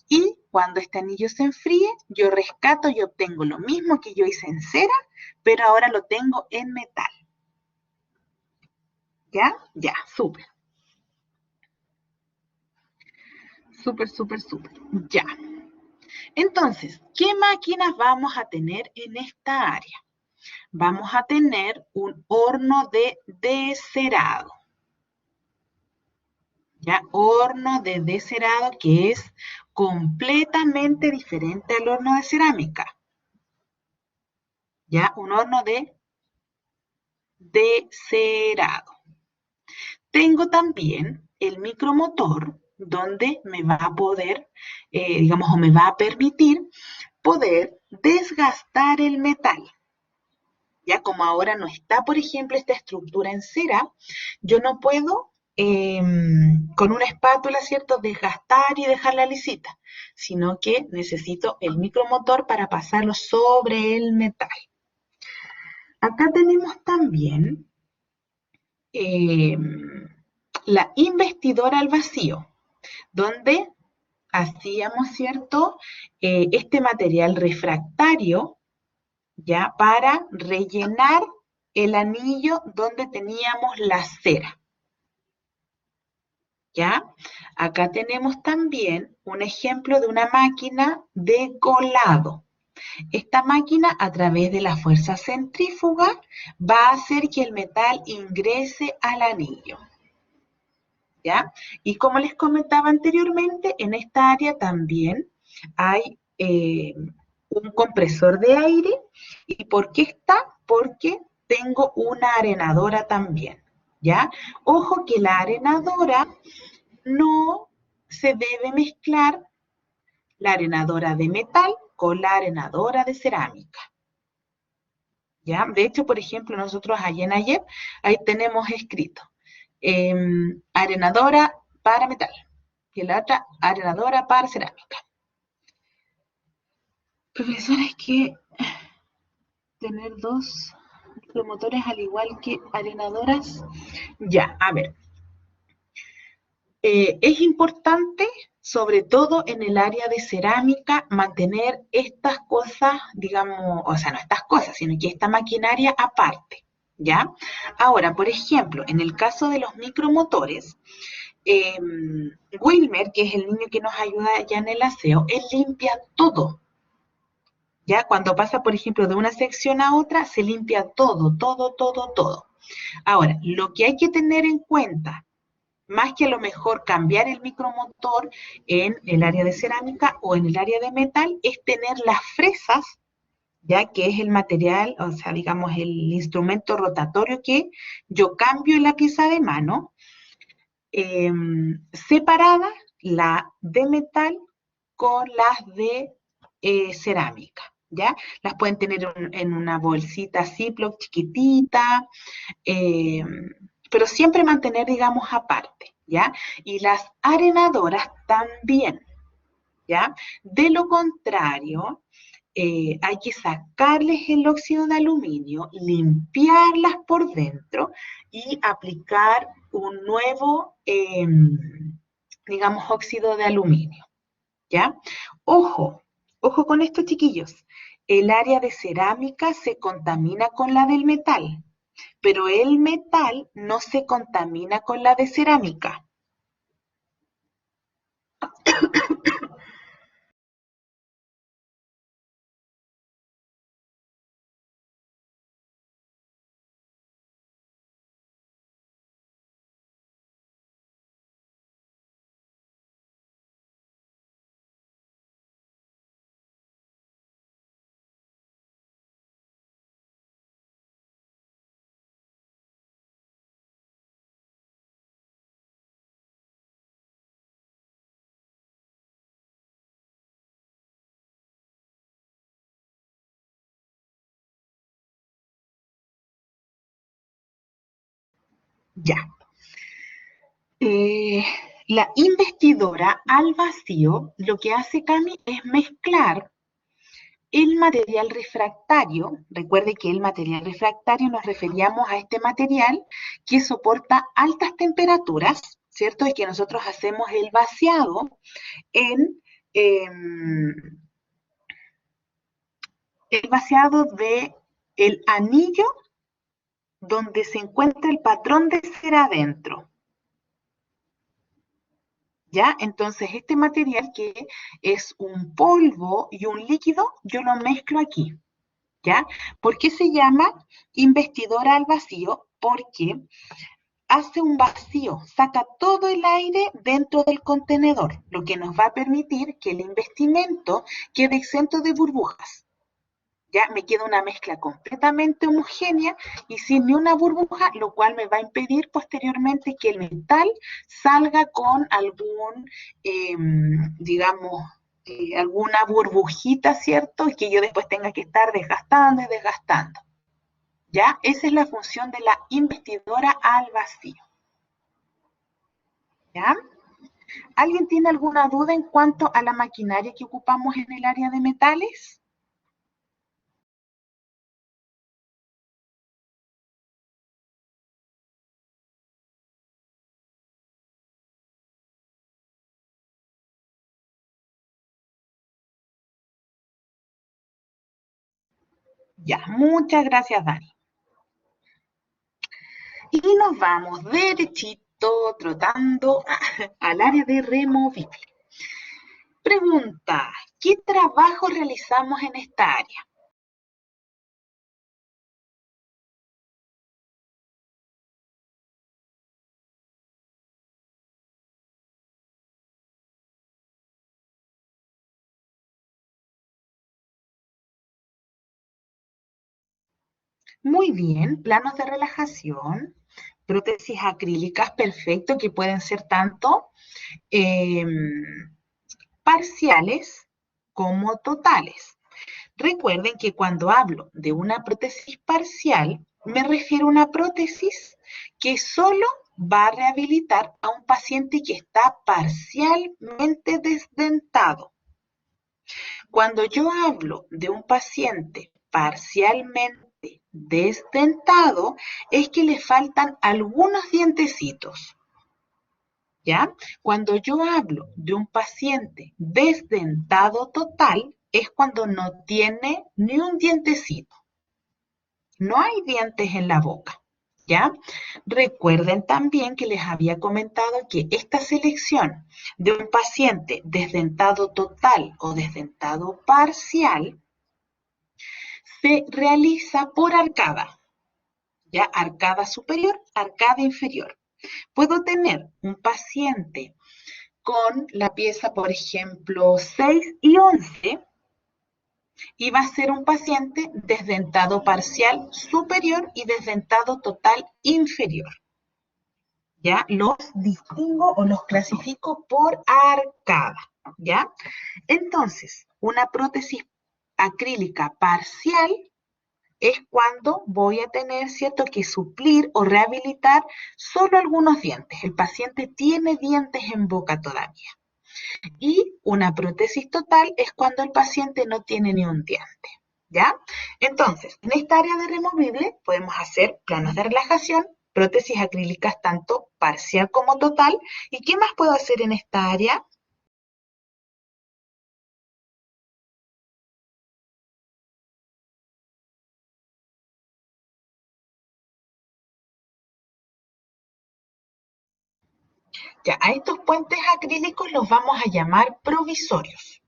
Speaker 1: y cuando este anillo se enfríe, yo rescato y obtengo lo mismo que yo hice en cera, pero ahora lo tengo en metal. ¿Ya? Ya, súper. Súper, súper, súper. Ya. Entonces, ¿qué máquinas vamos a tener en esta área? Vamos a tener un horno de descerado. ¿Ya? Horno de descerado que es completamente diferente al horno de cerámica. ¿Ya? Un horno de descerado. Tengo también el micromotor donde me va a poder, digamos, o me va a permitir poder desgastar el metal. Ya como ahora no está, por ejemplo, esta estructura en cera, yo no puedo con una espátula, ¿cierto?, desgastar y dejarla lisita, sino que necesito el micromotor para pasarlo sobre el metal. Acá tenemos también eh, la investidora al vacío, donde hacíamos, ¿cierto?, este material refractario, ¿ya?, para rellenar el anillo donde teníamos la cera. ¿Ya? Acá tenemos también un ejemplo de una máquina de colado. Esta máquina, a través de la fuerza centrífuga, va a hacer que el metal ingrese al anillo. ¿Ya? Y como les comentaba anteriormente, en esta área también hay un compresor de aire. ¿Y por qué está? Porque tengo una arenadora también. ¿Ya? Ojo que la arenadora no se debe mezclar la arenadora de metal con la arenadora de cerámica. ¿Ya? De hecho, por ejemplo, nosotros allá en AYEP, ahí tenemos escrito arenadora para metal y la otra arenadora para cerámica. Profesora, es que tener dos promotores al igual que arenadoras, ya, a ver, es importante, sobre todo en el área de cerámica, mantener estas cosas, digamos, o sea, no estas cosas, sino que esta maquinaria aparte, ¿ya? Ahora, por ejemplo, en el caso de los micromotores, eh, Wilmer, que es el niño que nos ayuda ya en el aseo, él limpia todo. ¿Ya? Cuando pasa, por ejemplo, de una sección a otra, se limpia todo, todo, todo, todo. Ahora, lo que hay que tener en cuenta, más que a lo mejor cambiar el micromotor en el área de cerámica o en el área de metal, es tener las fresas, ya que es el material, o sea, digamos, el instrumento rotatorio que yo cambio en la pieza de mano, separada la de metal con las de cerámica, ¿ya? Las pueden tener en una bolsita Ziploc chiquitita, eh, pero siempre mantener, digamos, aparte, ¿ya? Y las arenadoras también, ¿ya? De lo contrario, hay que sacarles el óxido de aluminio, limpiarlas por dentro y aplicar un nuevo, digamos, óxido de aluminio, ¿ya? Ojo, ojo con esto, chiquillos. El área de cerámica se contamina con la del metal, pero el metal no se contamina con la de cerámica. Ya. La investidora al vacío lo que hace, Cami, es mezclar el material refractario. Recuerde que el material refractario nos referíamos a este material que soporta altas temperaturas, ¿cierto? Y que nosotros hacemos el vaciado en el vaciado de el anillo donde se encuentra el patrón de cera adentro. ¿Ya? Entonces, este material que es un polvo y un líquido, yo lo mezclo aquí. ¿Ya? ¿Por qué se llama investidora al vacío? Porque hace un vacío, saca todo el aire dentro del contenedor, lo que nos va a permitir que el investimento quede exento de burbujas. Ya me queda una mezcla completamente homogénea y sin ni una burbuja, lo cual me va a impedir posteriormente que el metal salga con algún, digamos, alguna burbujita, ¿cierto? Y que yo después tenga que estar desgastando y desgastando. ¿Ya? Esa es la función de la investidora al vacío. ¿Ya? ¿Alguien tiene alguna duda en cuanto a la maquinaria que ocupamos en el área de metales? Ya, muchas gracias, Dani. Y nos vamos derechito, trotando al área de removible. Pregunta, ¿qué trabajo realizamos en esta área? Muy bien, planos de relajación, prótesis acrílicas, perfecto, que pueden ser tanto eh, parciales como totales. Recuerden que cuando hablo de una prótesis parcial, me refiero a una prótesis que solo va a rehabilitar a un paciente que está parcialmente desdentado. Cuando yo hablo de un paciente parcialmente desdentado, es que le faltan algunos dientecitos. ¿Ya? Cuando yo hablo de un paciente desdentado total, es cuando no tiene ni un dientecito. No hay dientes en la boca. ¿Ya? Recuerden también que les había comentado que esta selección de un paciente desdentado total o desdentado parcial se realiza por arcada. ¿Ya? Arcada superior, arcada inferior. Puedo tener un paciente con la pieza, por ejemplo, 6 y 11, y va a ser un paciente desdentado parcial superior y desdentado total inferior. ¿Ya? Los distingo o los clasifico por arcada. ¿Ya? Entonces, una prótesis acrílica parcial es cuando voy a tener, ¿cierto?, que suplir o rehabilitar solo algunos dientes. El paciente tiene dientes en boca todavía. Y una prótesis total es cuando el paciente no tiene ni un diente. ¿Ya? Entonces, en esta área de removible podemos hacer planos de relajación, prótesis acrílicas tanto parcial como total. ¿Y qué más puedo hacer en esta área? Ya, a estos puentes acrílicos los vamos a llamar provisorios.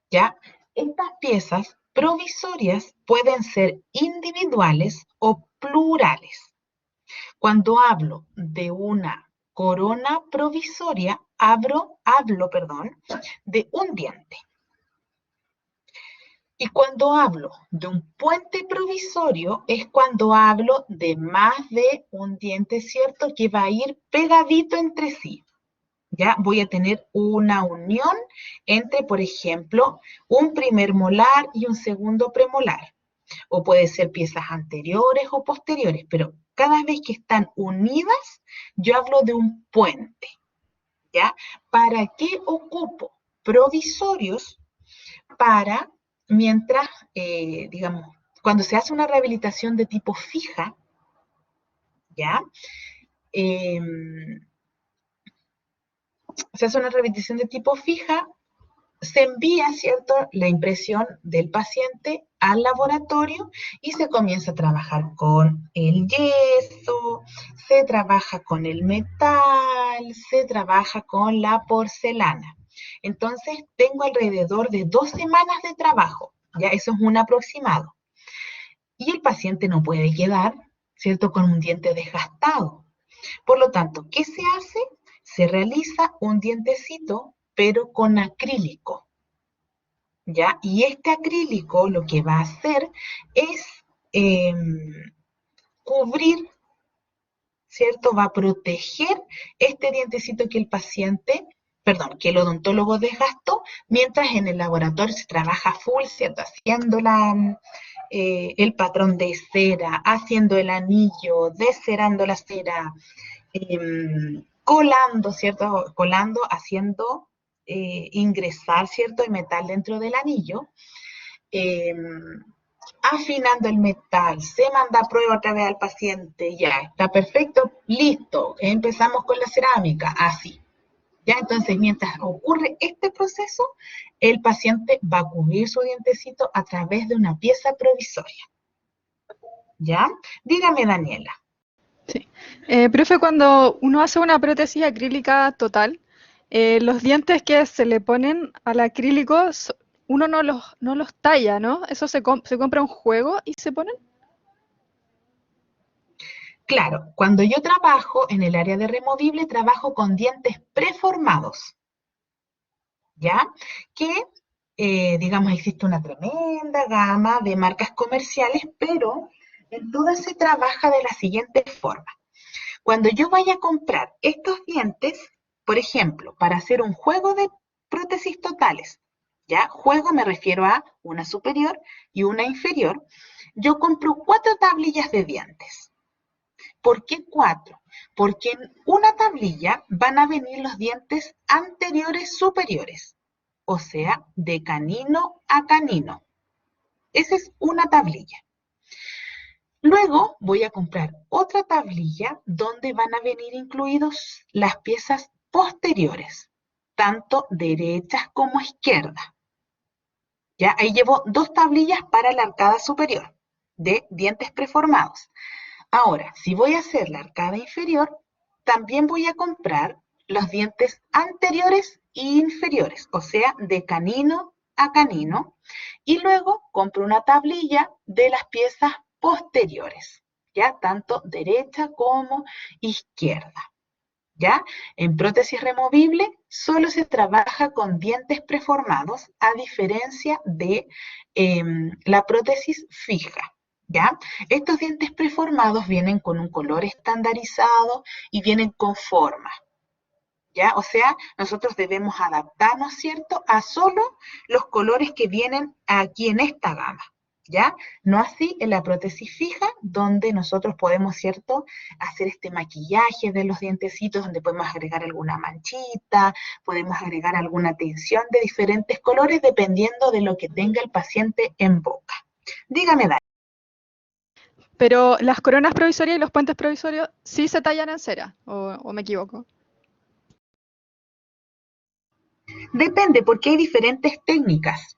Speaker 1: ¿Ya? Estas piezas provisorias pueden ser individuales o plurales. Cuando hablo de una corona provisoria, hablo, de un diente. Y cuando hablo de un puente provisorio es cuando hablo de más de un diente, ¿cierto? Que va a ir pegadito entre sí. Ya voy a tener una unión entre, por ejemplo, un primer molar y un segundo premolar. O puede ser piezas anteriores o posteriores, pero Cada vez que están unidas, yo hablo de un puente, ¿ya? ¿Para qué ocupo provisorios? Para, mientras, digamos, cuando se hace una rehabilitación de tipo fija, ¿ya? Eh, Se hace una rehabilitación de tipo fija, se envía, ¿cierto?, la impresión del paciente al laboratorio y se comienza a trabajar con el yeso, se trabaja con el metal, se trabaja con la porcelana. Entonces, tengo alrededor de 2 semanas de trabajo, ya eso es un aproximado. Y el paciente no puede quedar, ¿cierto?, con un diente desgastado. Por lo tanto, ¿qué se hace? Se realiza un dientecito, pero con acrílico, ¿ya? Y este acrílico lo que va a hacer es eh, cubrir, ¿cierto? Va a proteger este dientecito que el paciente, perdón, que el odontólogo desgastó, mientras en el laboratorio se trabaja full, ¿cierto? Haciendo el patrón de cera, haciendo el anillo, descerando la cera, colando, ¿cierto? Colando, haciendo ingresar, ¿cierto? El metal dentro del anillo, eh, afinando el metal, se manda a prueba otra vez al paciente, ya, está perfecto, listo, empezamos con la cerámica, así. Ya, entonces, mientras ocurre este proceso, el paciente va a cubrir su dientecito a través de una pieza provisoria. ¿Ya? Dígame, Daniela.
Speaker 2: Sí. Profe, cuando uno hace una prótesis acrílica total, los dientes que se le ponen al acrílico, uno no los talla, ¿no? Eso se compra un juego y se ponen.
Speaker 1: Claro, cuando yo trabajo en el área de removible, trabajo con dientes preformados, ¿ya? Que, digamos, existe una tremenda gama de marcas comerciales, pero en todas se trabaja de la siguiente forma. Cuando yo vaya a comprar estos dientes, por ejemplo, para hacer un juego de prótesis totales, ¿ya? Juego me refiero a una superior y una inferior, yo compro 4 tablillas de dientes. ¿Por qué 4? Porque en una tablilla van a venir los dientes anteriores superiores, o sea, de canino a canino. Esa es una tablilla. Luego voy a comprar otra tablilla donde van a venir incluidos las piezas posteriores, tanto derechas como izquierdas. Ya ahí llevo 2 tablillas para la arcada superior de dientes preformados. Ahora, si voy a hacer la arcada inferior, también voy a comprar los dientes anteriores e inferiores, o sea, de canino a canino, y luego compro una tablilla de las piezas posteriores, ya tanto derecha como izquierda. ¿Ya? En prótesis removible solo se trabaja con dientes preformados, a diferencia de la prótesis fija. ¿Ya? Estos dientes preformados vienen con un color estandarizado y vienen con forma. ¿Ya? O sea, nosotros debemos adaptarnos, ¿cierto?, a solo los colores que vienen aquí en esta gama. ¿Ya? No así en la prótesis fija, donde nosotros podemos, ¿cierto?, hacer este maquillaje de los dientecitos, donde podemos agregar alguna manchita, podemos agregar alguna tensión de diferentes colores, dependiendo de lo que tenga el paciente en boca. Dígame, Dani.
Speaker 2: Pero las coronas provisorias y los puentes provisorios sí se tallan en cera, o me equivoco.
Speaker 1: Depende, porque hay diferentes técnicas.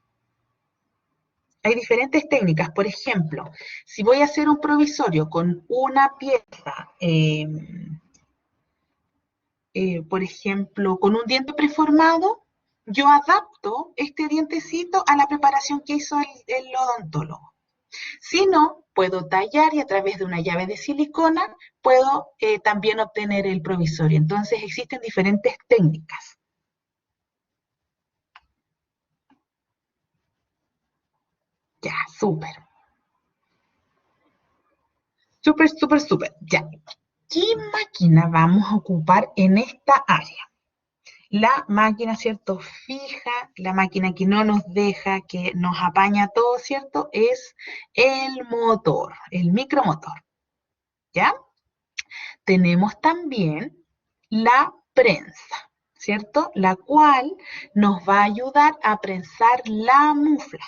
Speaker 1: Hay diferentes técnicas. Por ejemplo, si voy a hacer un provisorio con una pieza, por ejemplo, con un diente preformado, yo adapto este dientecito a la preparación que hizo el odontólogo. Si no, puedo tallar y a través de una llave de silicona puedo también obtener el provisorio. Entonces existen diferentes técnicas. Ya, súper. Súper, súper, súper. Ya. ¿Qué máquina vamos a ocupar en esta área? La máquina, ¿cierto?, fija, la máquina que no nos deja, que nos apaña todo, ¿cierto?, es el motor, el micromotor, ¿ya? Tenemos también la prensa, ¿cierto? La cual nos va a ayudar a prensar la mufla,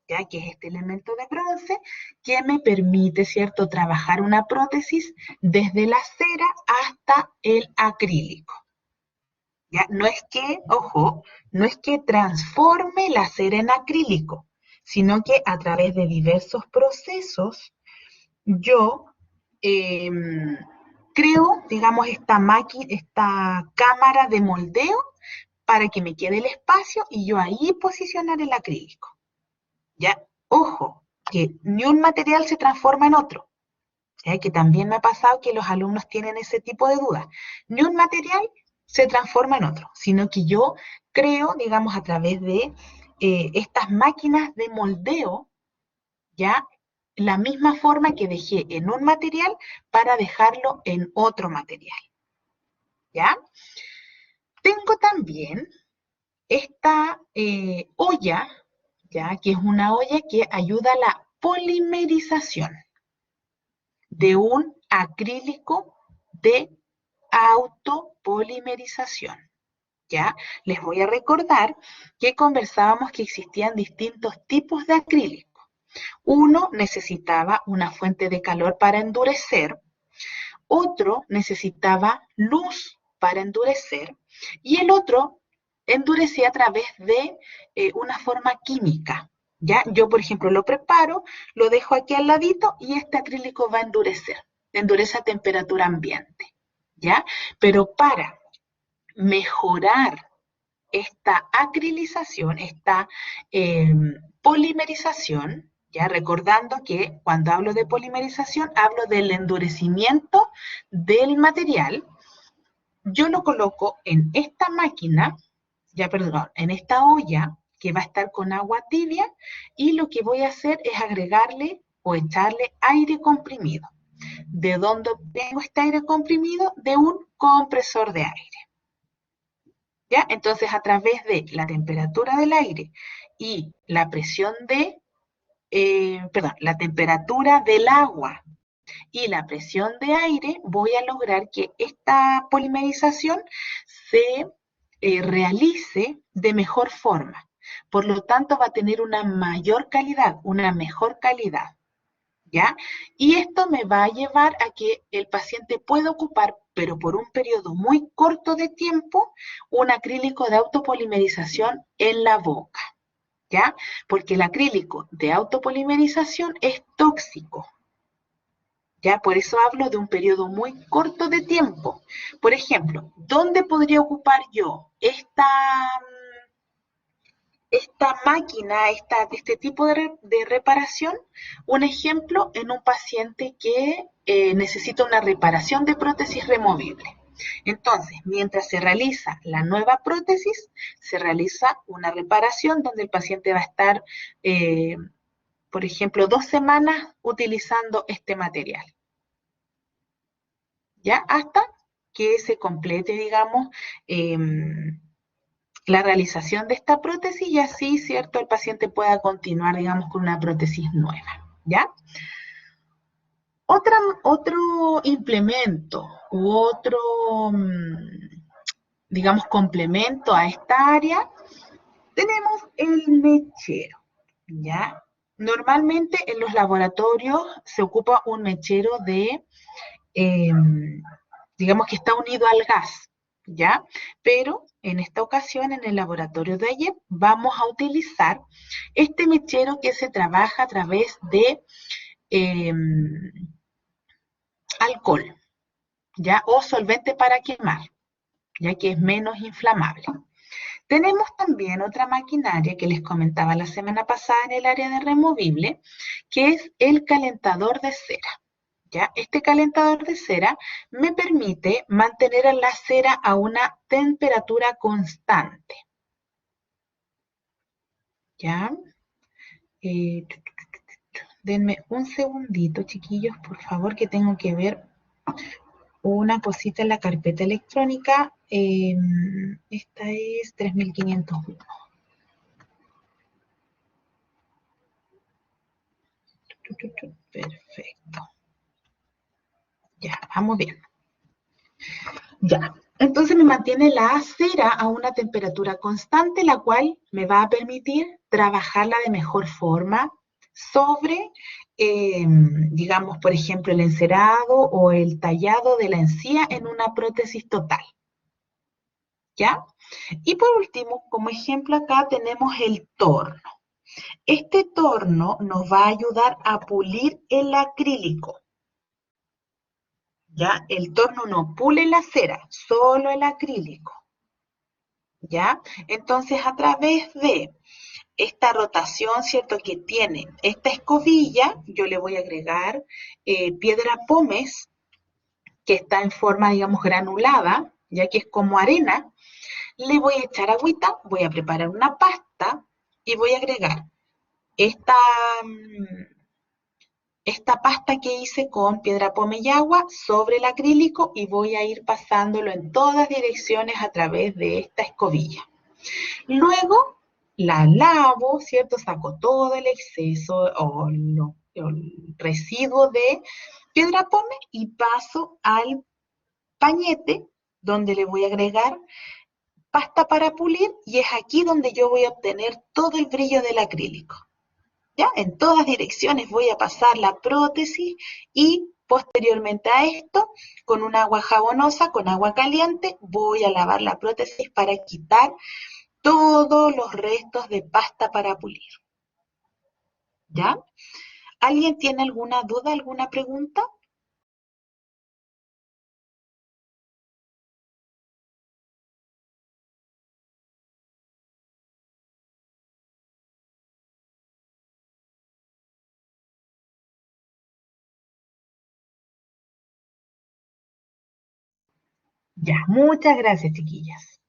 Speaker 1: ya que es este elemento de bronce que me permite, ¿cierto?, trabajar una prótesis desde la cera hasta el acrílico. ¿Ya? No es que, ojo, no es que transforme la cera en acrílico, sino que a través de diversos procesos yo eh, creo, digamos, esta máquina, esta cámara de moldeo para que me quede el espacio y yo ahí posicionar el acrílico. ¿Ya? Ojo, que ni un material se transforma en otro. ¿Ya? Que también me ha pasado que los alumnos tienen ese tipo de dudas. Ni un material se transforma en otro, sino que yo creo, digamos, a través de estas máquinas de moldeo, ¿ya? La misma forma que dejé en un material para dejarlo en otro material, ¿ya? Tengo también esta olla, ¿ya? Que es una olla que ayuda a la polimerización de un acrílico de autopolimerización. ¿Ya? Les voy a recordar que conversábamos que existían distintos tipos de acrílico. Uno necesitaba una fuente de calor para endurecer, otro necesitaba luz para endurecer y el otro endurecía a través de una forma química. ¿Ya? Yo, por ejemplo, lo preparo, lo dejo aquí al ladito y este acrílico va a endurecer. Endurece a temperatura ambiente. ¿Ya? Pero para mejorar esta acrilización, esta polimerización, ya recordando que cuando hablo de polimerización hablo del endurecimiento del material, yo lo coloco en esta máquina, ya perdón, en esta olla que va a estar con agua tibia y lo que voy a hacer es agregarle o echarle aire comprimido. ¿De dónde obtengo este aire comprimido? De un compresor de aire. ¿Ya? Entonces, a través de la temperatura del aire y la presión la temperatura del agua y la presión de aire, voy a lograr que esta polimerización se realice de mejor forma. Por lo tanto, va a tener una mayor calidad, una mejor calidad. ¿Ya? Y esto me va a llevar a que el paciente pueda ocupar, pero por un periodo muy corto de tiempo, un acrílico de autopolimerización en la boca, ¿ya? Porque el acrílico de autopolimerización es tóxico, ¿ya? Por eso hablo de un periodo muy corto de tiempo. Por ejemplo, ¿dónde podría ocupar yo esta máquina, este tipo de reparación? Un ejemplo en un paciente que necesita una reparación de prótesis removible. Entonces, mientras se realiza la nueva prótesis, se realiza una reparación donde el paciente va a estar, por ejemplo, 2 semanas utilizando este material. ¿Ya? Hasta que se complete, digamos, la realización de esta prótesis y así, ¿cierto?, el paciente pueda continuar, digamos, con una prótesis nueva, ¿ya? Otro implemento u otro, digamos, complemento a esta área, tenemos el mechero, ¿ya? Normalmente en los laboratorios se ocupa un mechero digamos que está unido al gas, ¿ya? Pero en esta ocasión, en el laboratorio de ayer, vamos a utilizar este mechero que se trabaja a través de eh, alcohol, ¿ya? O solvente para quemar, ya que es menos inflamable. Tenemos también otra maquinaria que les comentaba la semana pasada en el área de removible, que es el calentador de cera. ¿Ya? Este calentador de cera me permite mantener la cera a una temperatura constante. ¿Ya? Denme un segundito, chiquillos, por favor, que tengo que ver una cosita en la carpeta electrónica. Esta es 3501. Perfecto. Ya, vamos bien. Ya, entonces me mantiene la cera a una temperatura constante, la cual me va a permitir trabajarla de mejor forma sobre, digamos, por ejemplo, el encerado o el tallado de la encía en una prótesis total. ¿Ya? Y por último, como ejemplo acá tenemos el torno. Este torno nos va a ayudar a pulir el acrílico. ¿Ya? El torno no pule la cera, solo el acrílico. ¿Ya? Entonces, a través de esta rotación, ¿cierto? Que tiene esta escobilla, yo le voy a agregar piedra pómez, que está en forma, digamos, granulada, ya que es como arena. Le voy a echar agüita, voy a preparar una pasta y voy a agregar esta, esta pasta que hice con piedra pómez y agua sobre el acrílico y voy a ir pasándolo en todas direcciones a través de esta escobilla. Luego la lavo, ¿cierto? Saco todo el exceso o el residuo de piedra pómez y paso al pañete donde le voy a agregar pasta para pulir y es aquí donde yo voy a obtener todo el brillo del acrílico. ¿Ya? En todas direcciones voy a pasar la prótesis y posteriormente a esto, con un agua jabonosa, con agua caliente, voy a lavar la prótesis para quitar todos los restos de pasta para pulir. ¿Ya? ¿Alguien tiene alguna duda, alguna pregunta? Ya, muchas gracias, chiquillas.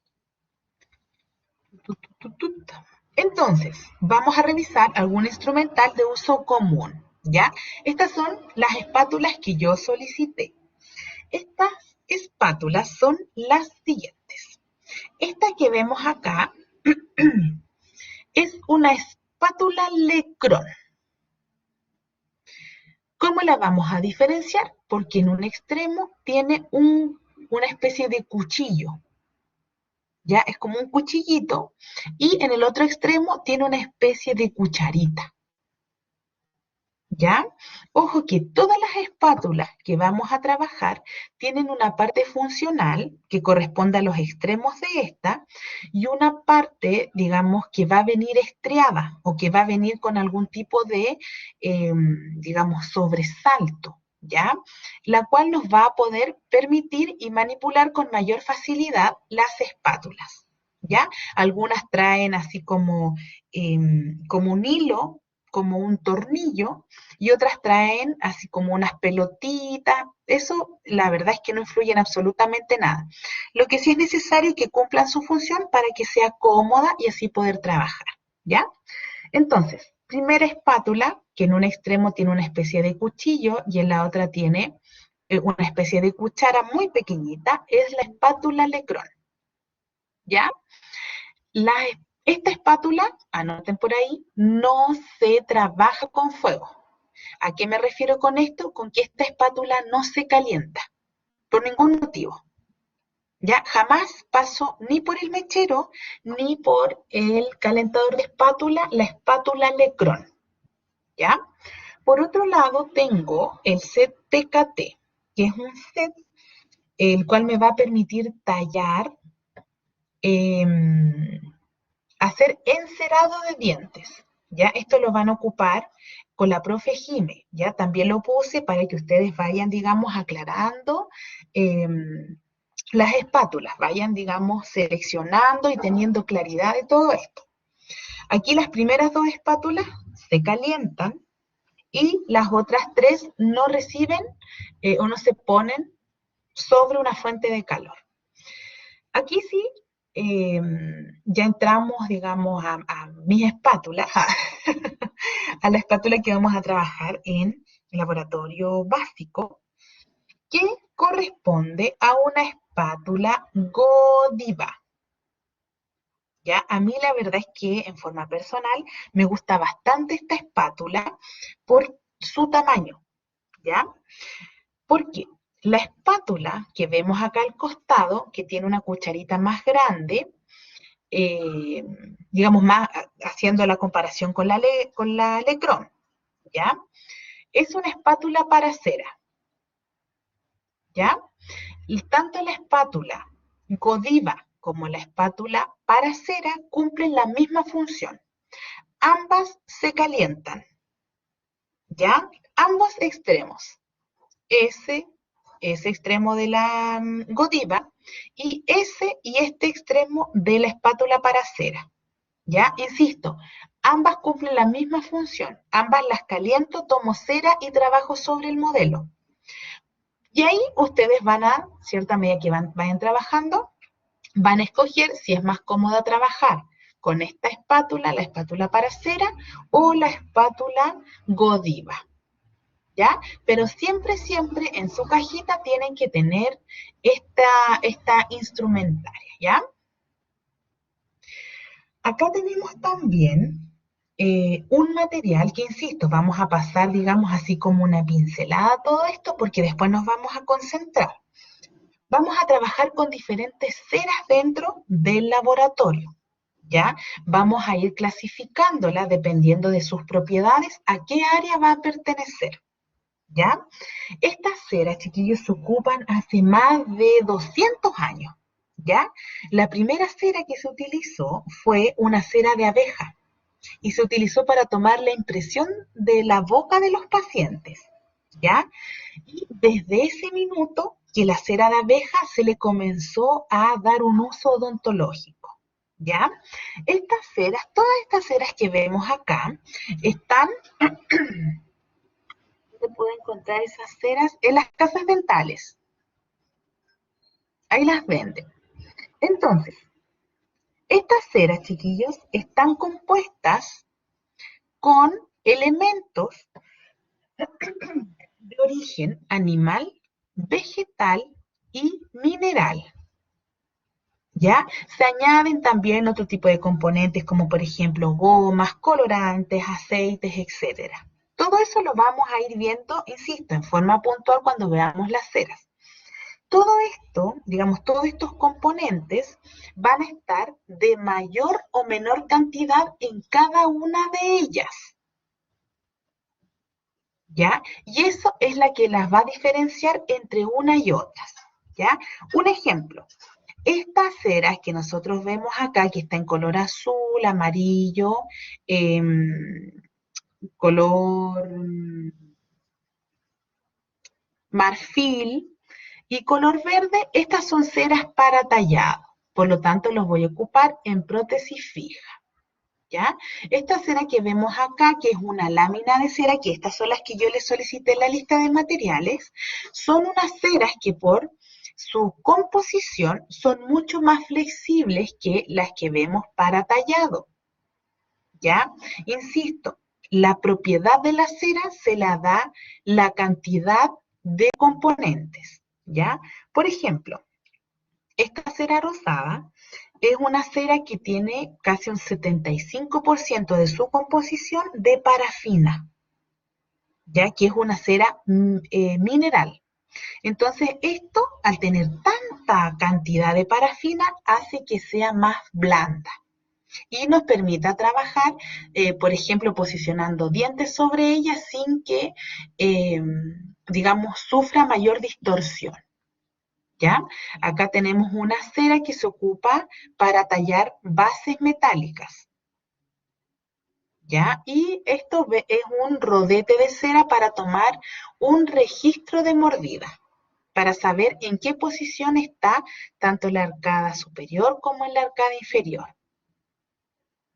Speaker 1: Entonces, vamos a revisar algún instrumental de uso común, ¿ya? Estas son las espátulas que yo solicité. Estas espátulas son las siguientes. Esta que vemos acá es una espátula Lecron. ¿Cómo la vamos a diferenciar? Porque en un extremo tiene una especie de cuchillo, ya es como un cuchillito, y en el otro extremo tiene una especie de cucharita. ¿Ya? Ojo que todas las espátulas que vamos a trabajar tienen una parte funcional que corresponde a los extremos de esta y una parte, digamos, que va a venir estriada o que va a venir con algún tipo de, digamos, sobresalto, ¿ya? La cual nos va a poder permitir y manipular con mayor facilidad las espátulas, ¿ya? Algunas traen así como un hilo, como un tornillo, y otras traen así como unas pelotitas. Eso la verdad es que no influye en absolutamente nada. Lo que sí es necesario es que cumplan su función para que sea cómoda y así poder trabajar, ¿ya? Entonces, primera espátula, que en un extremo tiene una especie de cuchillo y en la otra tiene una especie de cuchara muy pequeñita, es la espátula Lecron, ¿ya? La, esta espátula, anoten por ahí, no se trabaja con fuego. ¿A qué me refiero con esto? Con que esta espátula no se calienta, por ningún motivo. Ya jamás paso ni por el mechero ni por el calentador de espátula, la espátula Lecron. ¿Ya? Por otro lado, tengo el set TKT, que es un set el cual me va a permitir tallar, eh, hacer encerado de dientes. ¿Ya? Esto lo van a ocupar con la profe Jime, ¿ya? También lo puse para que ustedes vayan, digamos, aclarando las espátulas, vayan, digamos, seleccionando y teniendo claridad de todo esto. Aquí las primeras dos espátulas se calientan y las otras tres no reciben o no se ponen sobre una fuente de calor. Aquí sí, ya entramos, digamos, a mis espátulas, a la espátula que vamos a trabajar en el laboratorio básico, que corresponde a una espátula Godiva. ¿Ya? A mí la verdad es que en forma personal me gusta bastante esta espátula por su tamaño, ¿ya? ¿Por qué? La espátula que vemos acá al costado, que tiene una cucharita más grande, eh, digamos, más haciendo la comparación con con la Lecron, ¿ya? Es una espátula para cera, ¿ya? Y tanto la espátula Godiva como la espátula para cera cumplen la misma función. Ambas se calientan, ¿ya? Ambos extremos. Ese extremo de la Godiva y este extremo de la espátula para cera. ¿Ya? Insisto, ambas cumplen la misma función. Ambas las caliento, tomo cera y trabajo sobre el modelo. Y ahí ustedes van a, cierta medida que vayan trabajando, van a escoger si es más cómoda trabajar con esta espátula, la espátula para cera o la espátula Godiva. ¿Ya? Pero siempre, siempre en su cajita tienen que tener esta instrumentaria, ¿ya? Acá tenemos también un material que, insisto, vamos a pasar, digamos, así como una pincelada a todo esto porque después nos vamos a concentrar. Vamos a trabajar con diferentes ceras dentro del laboratorio, ¿ya? Vamos a ir clasificándolas dependiendo de sus propiedades, a qué área va a pertenecer, ¿ya? Estas ceras, chiquillos, se ocupan hace más de 200 años, ¿ya? La primera cera que se utilizó fue una cera de abeja y se utilizó para tomar la impresión de la boca de los pacientes, ¿ya? Y desde ese minuto que la cera de abeja se le comenzó a dar un uso odontológico, ¿ya? Estas ceras, todas estas ceras que vemos acá, están se puede encontrar esas ceras en las casas dentales. Ahí las venden. Entonces, estas ceras, chiquillos, están compuestas con elementos de origen animal, vegetal y mineral. ¿Ya? Se añaden también otro tipo de componentes como por ejemplo gomas, colorantes, aceites, etcétera. Todo eso lo vamos a ir viendo, insisto, en forma puntual cuando veamos las ceras. Todo esto, digamos, todos estos componentes van a estar de mayor o menor cantidad en cada una de ellas, ¿ya? Y eso es la que las va a diferenciar entre una y otras, ¿ya? Un ejemplo, estas ceras que nosotros vemos acá, que está en color azul, amarillo, eh, color marfil, y color verde, estas son ceras para tallado, por lo tanto los voy a ocupar en prótesis fija, ¿ya? Esta cera que vemos acá, que es una lámina de cera, que estas son las que yo les solicité en la lista de materiales, son unas ceras que por su composición son mucho más flexibles que las que vemos para tallado, ¿ya? Insisto, la propiedad de la cera se la da la cantidad de componentes, ¿ya? Por ejemplo, esta cera rosada es una cera que tiene casi un 75% de su composición de parafina, ya que es una cera mineral. Entonces, esto, al tener tanta cantidad de parafina, hace que sea más blanda y nos permita trabajar, por ejemplo, posicionando dientes sobre ella sin que, digamos, sufra mayor distorsión. ¿Ya? Acá tenemos una cera que se ocupa para tallar bases metálicas, ¿ya? Y esto es un rodete de cera para tomar un registro de mordida, para saber en qué posición está tanto la arcada superior como en la arcada inferior,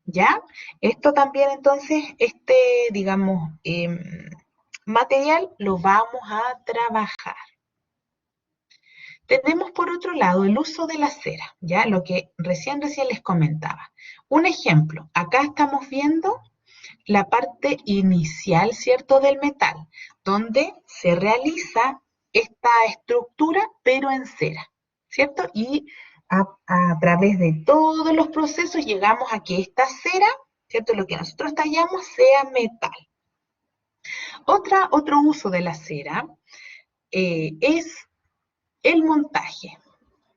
Speaker 1: ¿ya? Esto también entonces, digamos, material lo vamos a trabajar. Tenemos por otro lado el uso de la cera, ya lo que recién les comentaba. Un ejemplo, acá estamos viendo la parte inicial, ¿cierto?, del metal, donde se realiza esta estructura, pero en cera, ¿cierto? Y a través de todos los procesos llegamos a que esta cera, ¿cierto?, lo que nosotros tallamos sea metal. Otro uso de la cera es el montaje.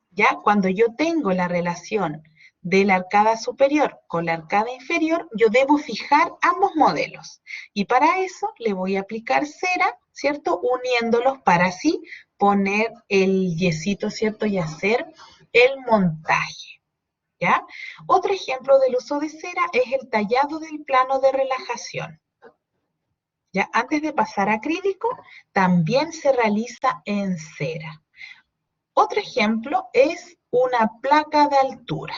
Speaker 1: ¿Ya? Cuando yo tengo la relación de la arcada superior con la arcada inferior, yo debo fijar ambos modelos. Y para eso le voy a aplicar cera, ¿cierto? Uniéndolos para así poner el yesito, ¿cierto? Y hacer el montaje. ¿Ya? Otro ejemplo del uso de cera es el tallado del plano de relajación. ¿Ya? Antes de pasar a acrílico, también se realiza en cera. Otro ejemplo es una placa de altura,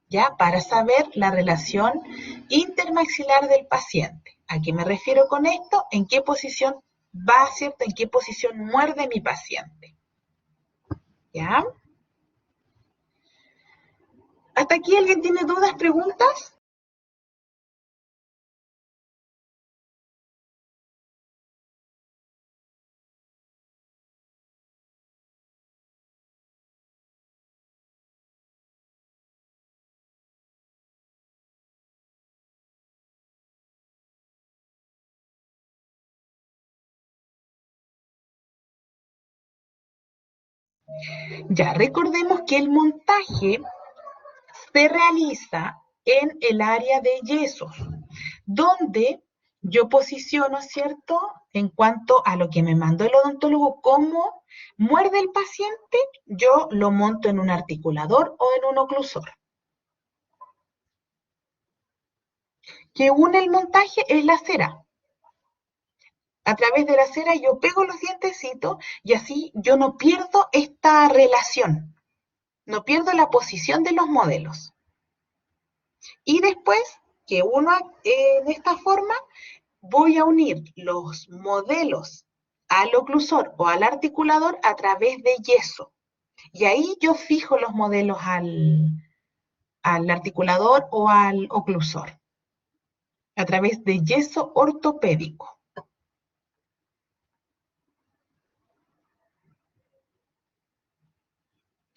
Speaker 1: ¿ya? Para saber la relación intermaxilar del paciente. ¿A qué me refiero con esto? ¿En qué posición va, cierto? ¿En qué posición muerde mi paciente? ¿Ya? ¿Hasta aquí alguien tiene dudas, preguntas? Ya, recordemos que el montaje se realiza en el área de yesos, donde yo posiciono, ¿cierto? En cuanto a lo que me mandó el odontólogo, cómo muerde el paciente, yo lo monto en un articulador o en un oclusor. Que une el montaje es la cera. A través de la cera yo pego los dientecitos y así yo no pierdo esta relación, no pierdo la posición de los modelos. Y después que uno en esta forma, voy a unir los modelos al oclusor o al articulador a través de yeso. Y ahí yo fijo los modelos al articulador o al oclusor a través de yeso ortopédico.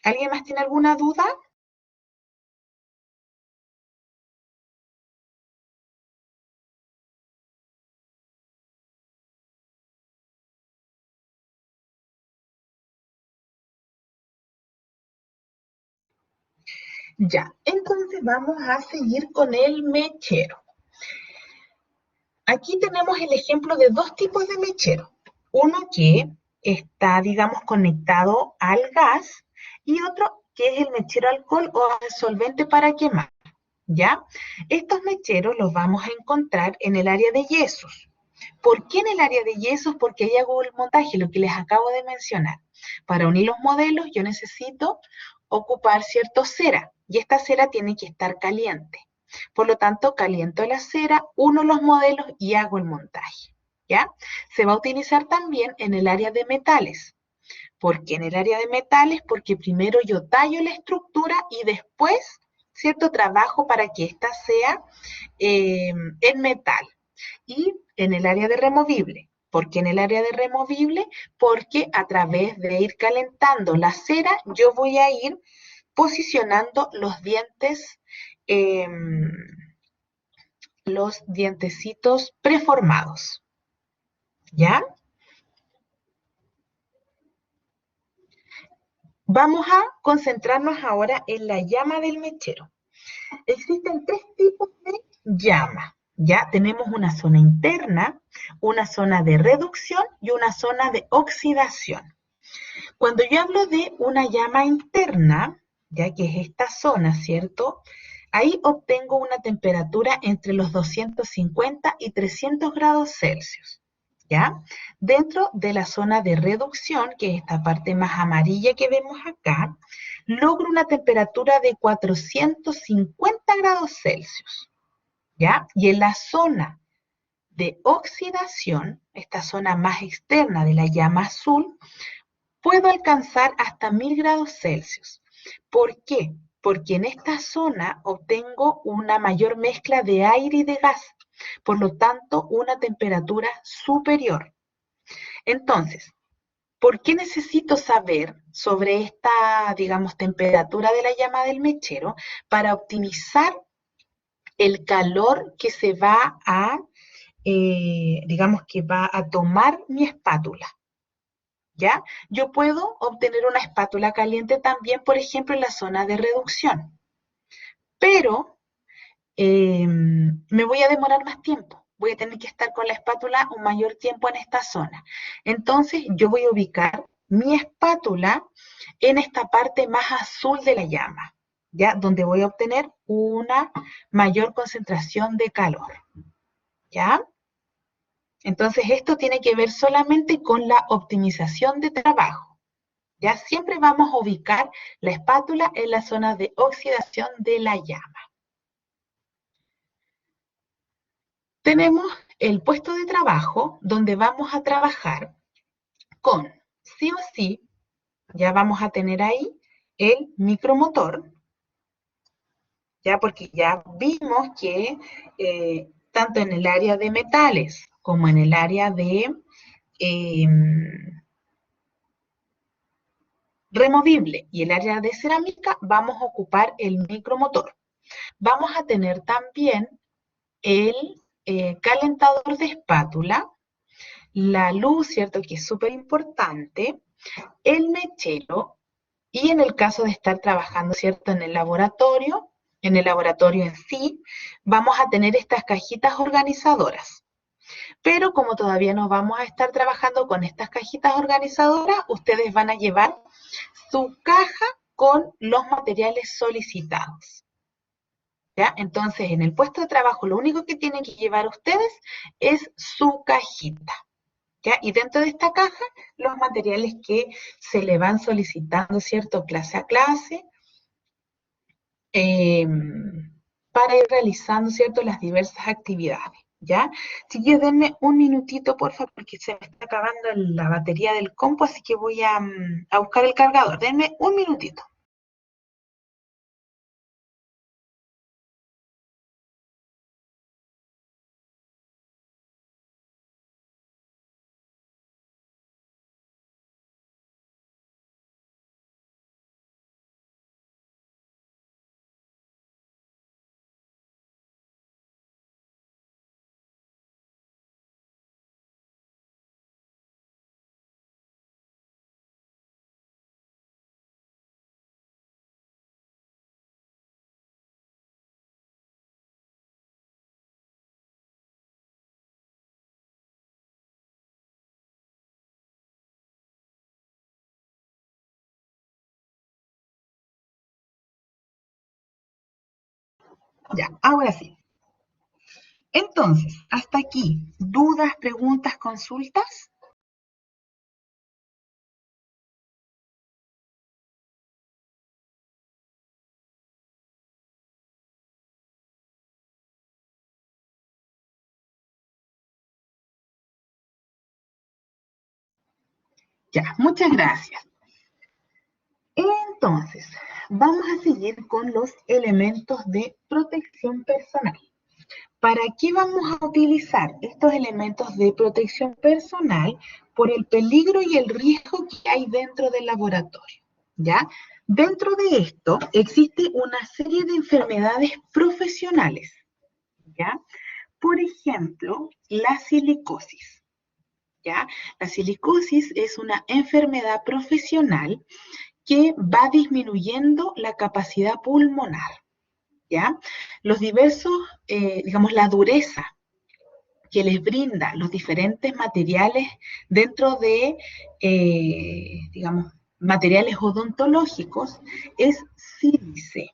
Speaker 1: ¿Alguien más tiene alguna duda? Ya, entonces vamos a seguir con el mechero. Aquí tenemos el ejemplo de dos tipos de mechero. Uno que está, digamos, conectado al gas y otro que es el mechero alcohol o el solvente para quemar. ¿Ya? Estos mecheros los vamos a encontrar en el área de yesos. ¿Por qué en el área de yesos? Porque ahí hago el montaje, lo que les acabo de mencionar. Para unir los modelos yo necesito ocupar cierta cera y esta cera tiene que estar caliente. Por lo tanto, caliento la cera, uno los modelos y hago el montaje. ¿Ya? Se va a utilizar también en el área de metales. ¿Por qué en el área de metales? Porque primero yo tallo la estructura y después, ¿cierto? Trabajo para que ésta sea en metal. Y en el área de removible. ¿Por qué en el área de removible? Porque a través de ir calentando la cera, yo voy a ir posicionando los dientecitos preformados. ¿Ya? Vamos a concentrarnos ahora en la llama del mechero. Existen tres tipos de llama. Ya tenemos una zona interna, una zona de reducción y una zona de oxidación. Cuando yo hablo de una llama interna, ya que es esta zona, ¿cierto? Ahí obtengo una temperatura entre los 250 y 300 grados Celsius. ¿Ya? Dentro de la zona de reducción, que es esta parte más amarilla que vemos acá, logro una temperatura de 450 grados Celsius. ¿Ya? Y en la zona de oxidación, esta zona más externa de la llama azul, puedo alcanzar hasta 1000 grados Celsius. ¿Por qué? Porque en esta zona obtengo una mayor mezcla de aire y de gas, por lo tanto, una temperatura superior. Entonces, ¿por qué necesito saber sobre esta, digamos, temperatura de la llama del mechero? Para optimizar el calor que se va a, digamos, que va a tomar mi espátula. ¿ya? Yo puedo obtener una espátula caliente también, por ejemplo, en la zona de reducción, pero me voy a demorar más tiempo. Voy a tener que estar con la espátula un mayor tiempo en esta zona. Entonces, yo voy a ubicar mi espátula en esta parte más azul de la llama, ¿ya? Donde voy a obtener una mayor concentración de calor, ¿ya? Entonces, esto tiene que ver solamente con la optimización de trabajo. Ya siempre vamos a ubicar la espátula en la zona de oxidación de la llama. Tenemos el puesto de trabajo donde vamos a trabajar con, sí o sí, ya vamos a tener ahí el micromotor, ya porque ya vimos que tanto en el área de metales como en el área de eh, removible y el área de cerámica vamos a ocupar el micromotor. Vamos a tener también el calentador de espátula, la luz, ¿cierto? Que es súper importante, el mechero y en el caso de estar trabajando, ¿cierto? En el laboratorio en sí, vamos a tener estas cajitas organizadoras. Pero como todavía no vamos a estar trabajando con estas cajitas organizadoras, ustedes van a llevar su caja con los materiales solicitados. ¿Ya? Entonces, en el puesto de trabajo, lo único que tienen que llevar ustedes es su cajita. ¿Ya? Y dentro de esta caja, los materiales que se le van solicitando, ¿cierto? Clase a clase, eh, para ir realizando, ¿cierto? Las diversas actividades. ¿Ya? Chiquillos, denme un minutito, por favor, porque se me está acabando la batería del compu, así que voy a buscar el cargador. Denme un minutito. Ya, ahora sí. Entonces, hasta aquí, ¿dudas, preguntas, consultas? Ya, muchas gracias. Entonces, vamos a seguir con los elementos de protección personal. ¿Para qué vamos a utilizar estos elementos de protección personal? Por el peligro y el riesgo que hay dentro del laboratorio, ¿ya? Dentro de esto existe una serie de enfermedades profesionales, ¿ya? Por ejemplo, la silicosis, ¿ya? La silicosis es una enfermedad profesional que va disminuyendo la capacidad pulmonar, ¿ya? Los diversos, digamos, la dureza que les brinda los diferentes materiales dentro de, digamos, materiales odontológicos es sílice,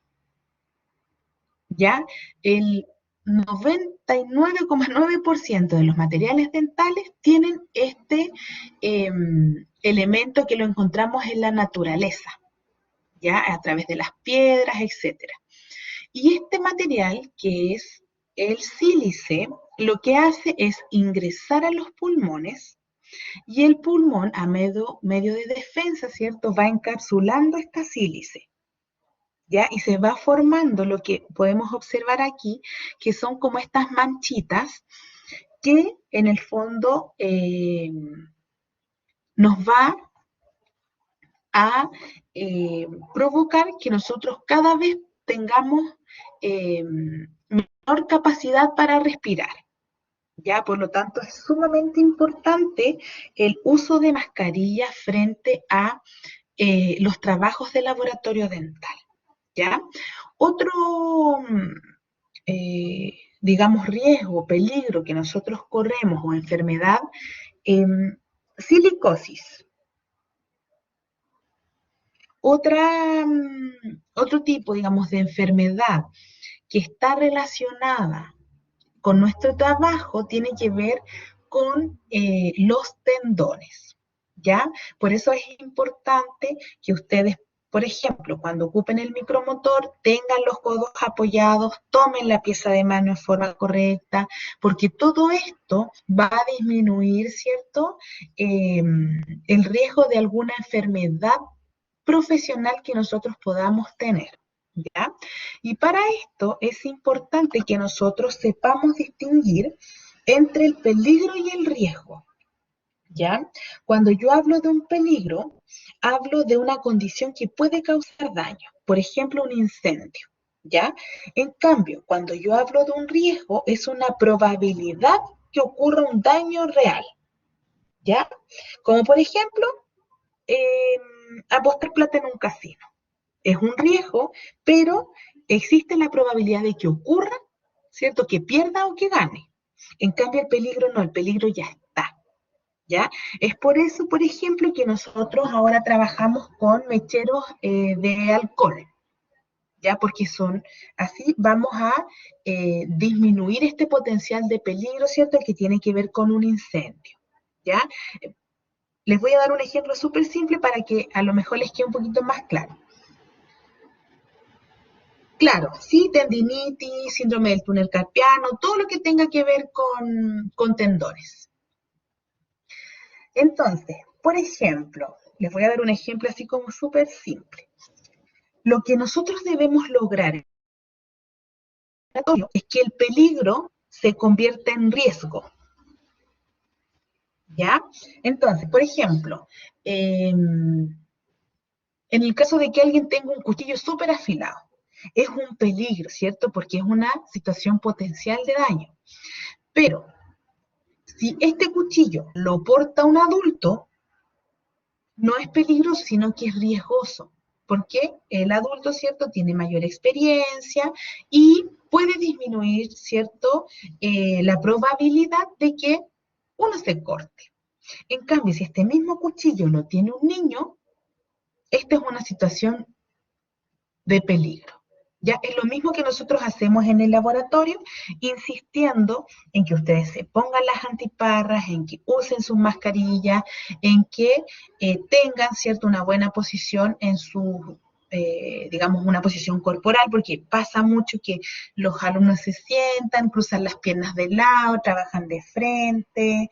Speaker 1: ¿ya? El 99,9% de los materiales dentales tienen este elemento que lo encontramos en la naturaleza, ¿ya? A través de las piedras, etcétera. Y este material, que es el sílice, lo que hace es ingresar a los pulmones y el pulmón, a medio de defensa, ¿cierto? Va encapsulando esta sílice, ¿ya? Y se va formando lo que podemos observar aquí, que son como estas manchitas que en el fondo nos va a provocar que nosotros cada vez tengamos menor capacidad para respirar, ¿ya? Por lo tanto, es sumamente importante el uso de mascarilla frente a los trabajos de laboratorio dental, ¿ya? Otro, digamos, riesgo, peligro que nosotros corremos o enfermedad, silicosis. Otro tipo, digamos, de enfermedad que está relacionada con nuestro trabajo tiene que ver con los tendones, ¿ya? Por eso es importante que ustedes, por ejemplo, cuando ocupen el micromotor, tengan los codos apoyados, tomen la pieza de mano en forma correcta, porque todo esto va a disminuir, ¿cierto? El riesgo de alguna enfermedad profesional que nosotros podamos tener, ¿ya? Y para esto es importante que nosotros sepamos distinguir entre el peligro y el riesgo, ¿ya? Cuando yo hablo de un peligro, hablo de una condición que puede causar daño, por ejemplo, un incendio, ¿ya? En cambio, cuando yo hablo de un riesgo, es una probabilidad que ocurra un daño real, ¿ya? Como por ejemplo, eh, apostar plata en un casino. Es un riesgo, pero existe la probabilidad de que ocurra, ¿cierto? Que pierda o que gane. En cambio, el peligro no, el peligro ya está, ¿ya? Es por eso, por ejemplo, que nosotros ahora trabajamos con mecheros de alcohol, ¿ya? Porque son, así vamos a disminuir este potencial de peligro, ¿cierto? Que tiene que ver con un incendio, ¿ya? Les voy a dar un ejemplo súper simple para que a lo mejor les quede un poquito más claro. Claro, sí, tendinitis, síndrome del túnel carpiano, todo lo que tenga que ver con tendones. Entonces, por ejemplo, les voy a dar un ejemplo así como súper simple. Lo que nosotros debemos lograr es que el peligro se convierta en riesgo, ¿ya? Entonces, por ejemplo, en el caso de que alguien tenga un cuchillo súper afilado, es un peligro, ¿cierto? Porque es una situación potencial de daño. Pero si este cuchillo lo porta un adulto, no es peligroso, sino que es riesgoso, porque el adulto, ¿cierto?, tiene mayor experiencia y puede disminuir, ¿cierto?, la probabilidad de que uno se corte. En cambio, si este mismo cuchillo lo tiene un niño, esta es una situación de peligro. Ya es lo mismo que nosotros hacemos en el laboratorio, insistiendo en que ustedes se pongan las antiparras, en que usen sus mascarillas, en que tengan, ¿cierto?, una buena posición en su, digamos, una posición corporal, porque pasa mucho que los alumnos se sientan, cruzan las piernas de lado, trabajan de frente,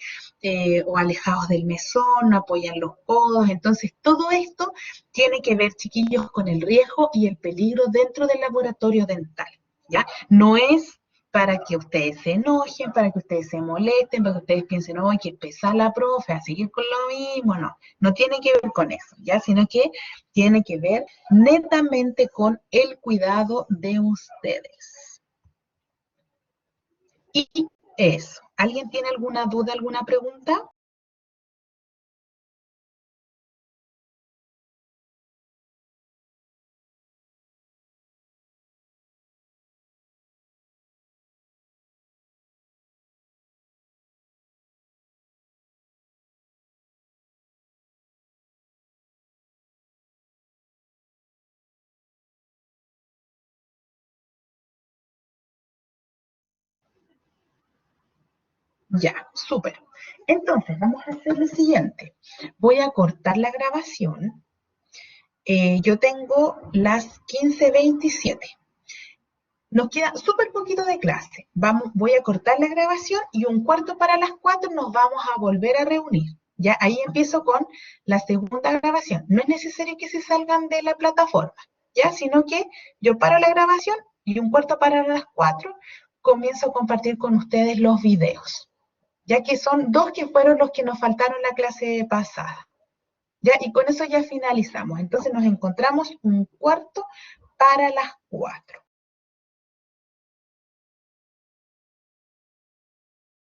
Speaker 1: o alejados del mesón, no apoyan los codos. Entonces, todo esto tiene que ver, chiquillos, con el riesgo y el peligro dentro del laboratorio dental, ¿ya? No es para que ustedes se enojen, para que ustedes se molesten, para que ustedes piensen, oh, que pesar la profe, a seguir con lo mismo, no, no tiene que ver con eso, ¿ya? Sino que tiene que ver netamente con el cuidado de ustedes. Y eso, ¿alguien tiene alguna duda, alguna pregunta? Ya, súper. Entonces, vamos a hacer lo siguiente. Voy a cortar la grabación. Yo tengo las 15:27. Nos queda súper poquito de clase. Voy a cortar la grabación y un cuarto para las 4 nos vamos a volver a reunir. Ya ahí empiezo con la segunda grabación. No es necesario que se salgan de la plataforma, ya, sino que yo paro la grabación y un cuarto para las 4 comienzo a compartir con ustedes los videos, ya que son dos que fueron los que nos faltaron la clase pasada. Ya, y con eso ya finalizamos. Entonces nos encontramos un cuarto para las 4.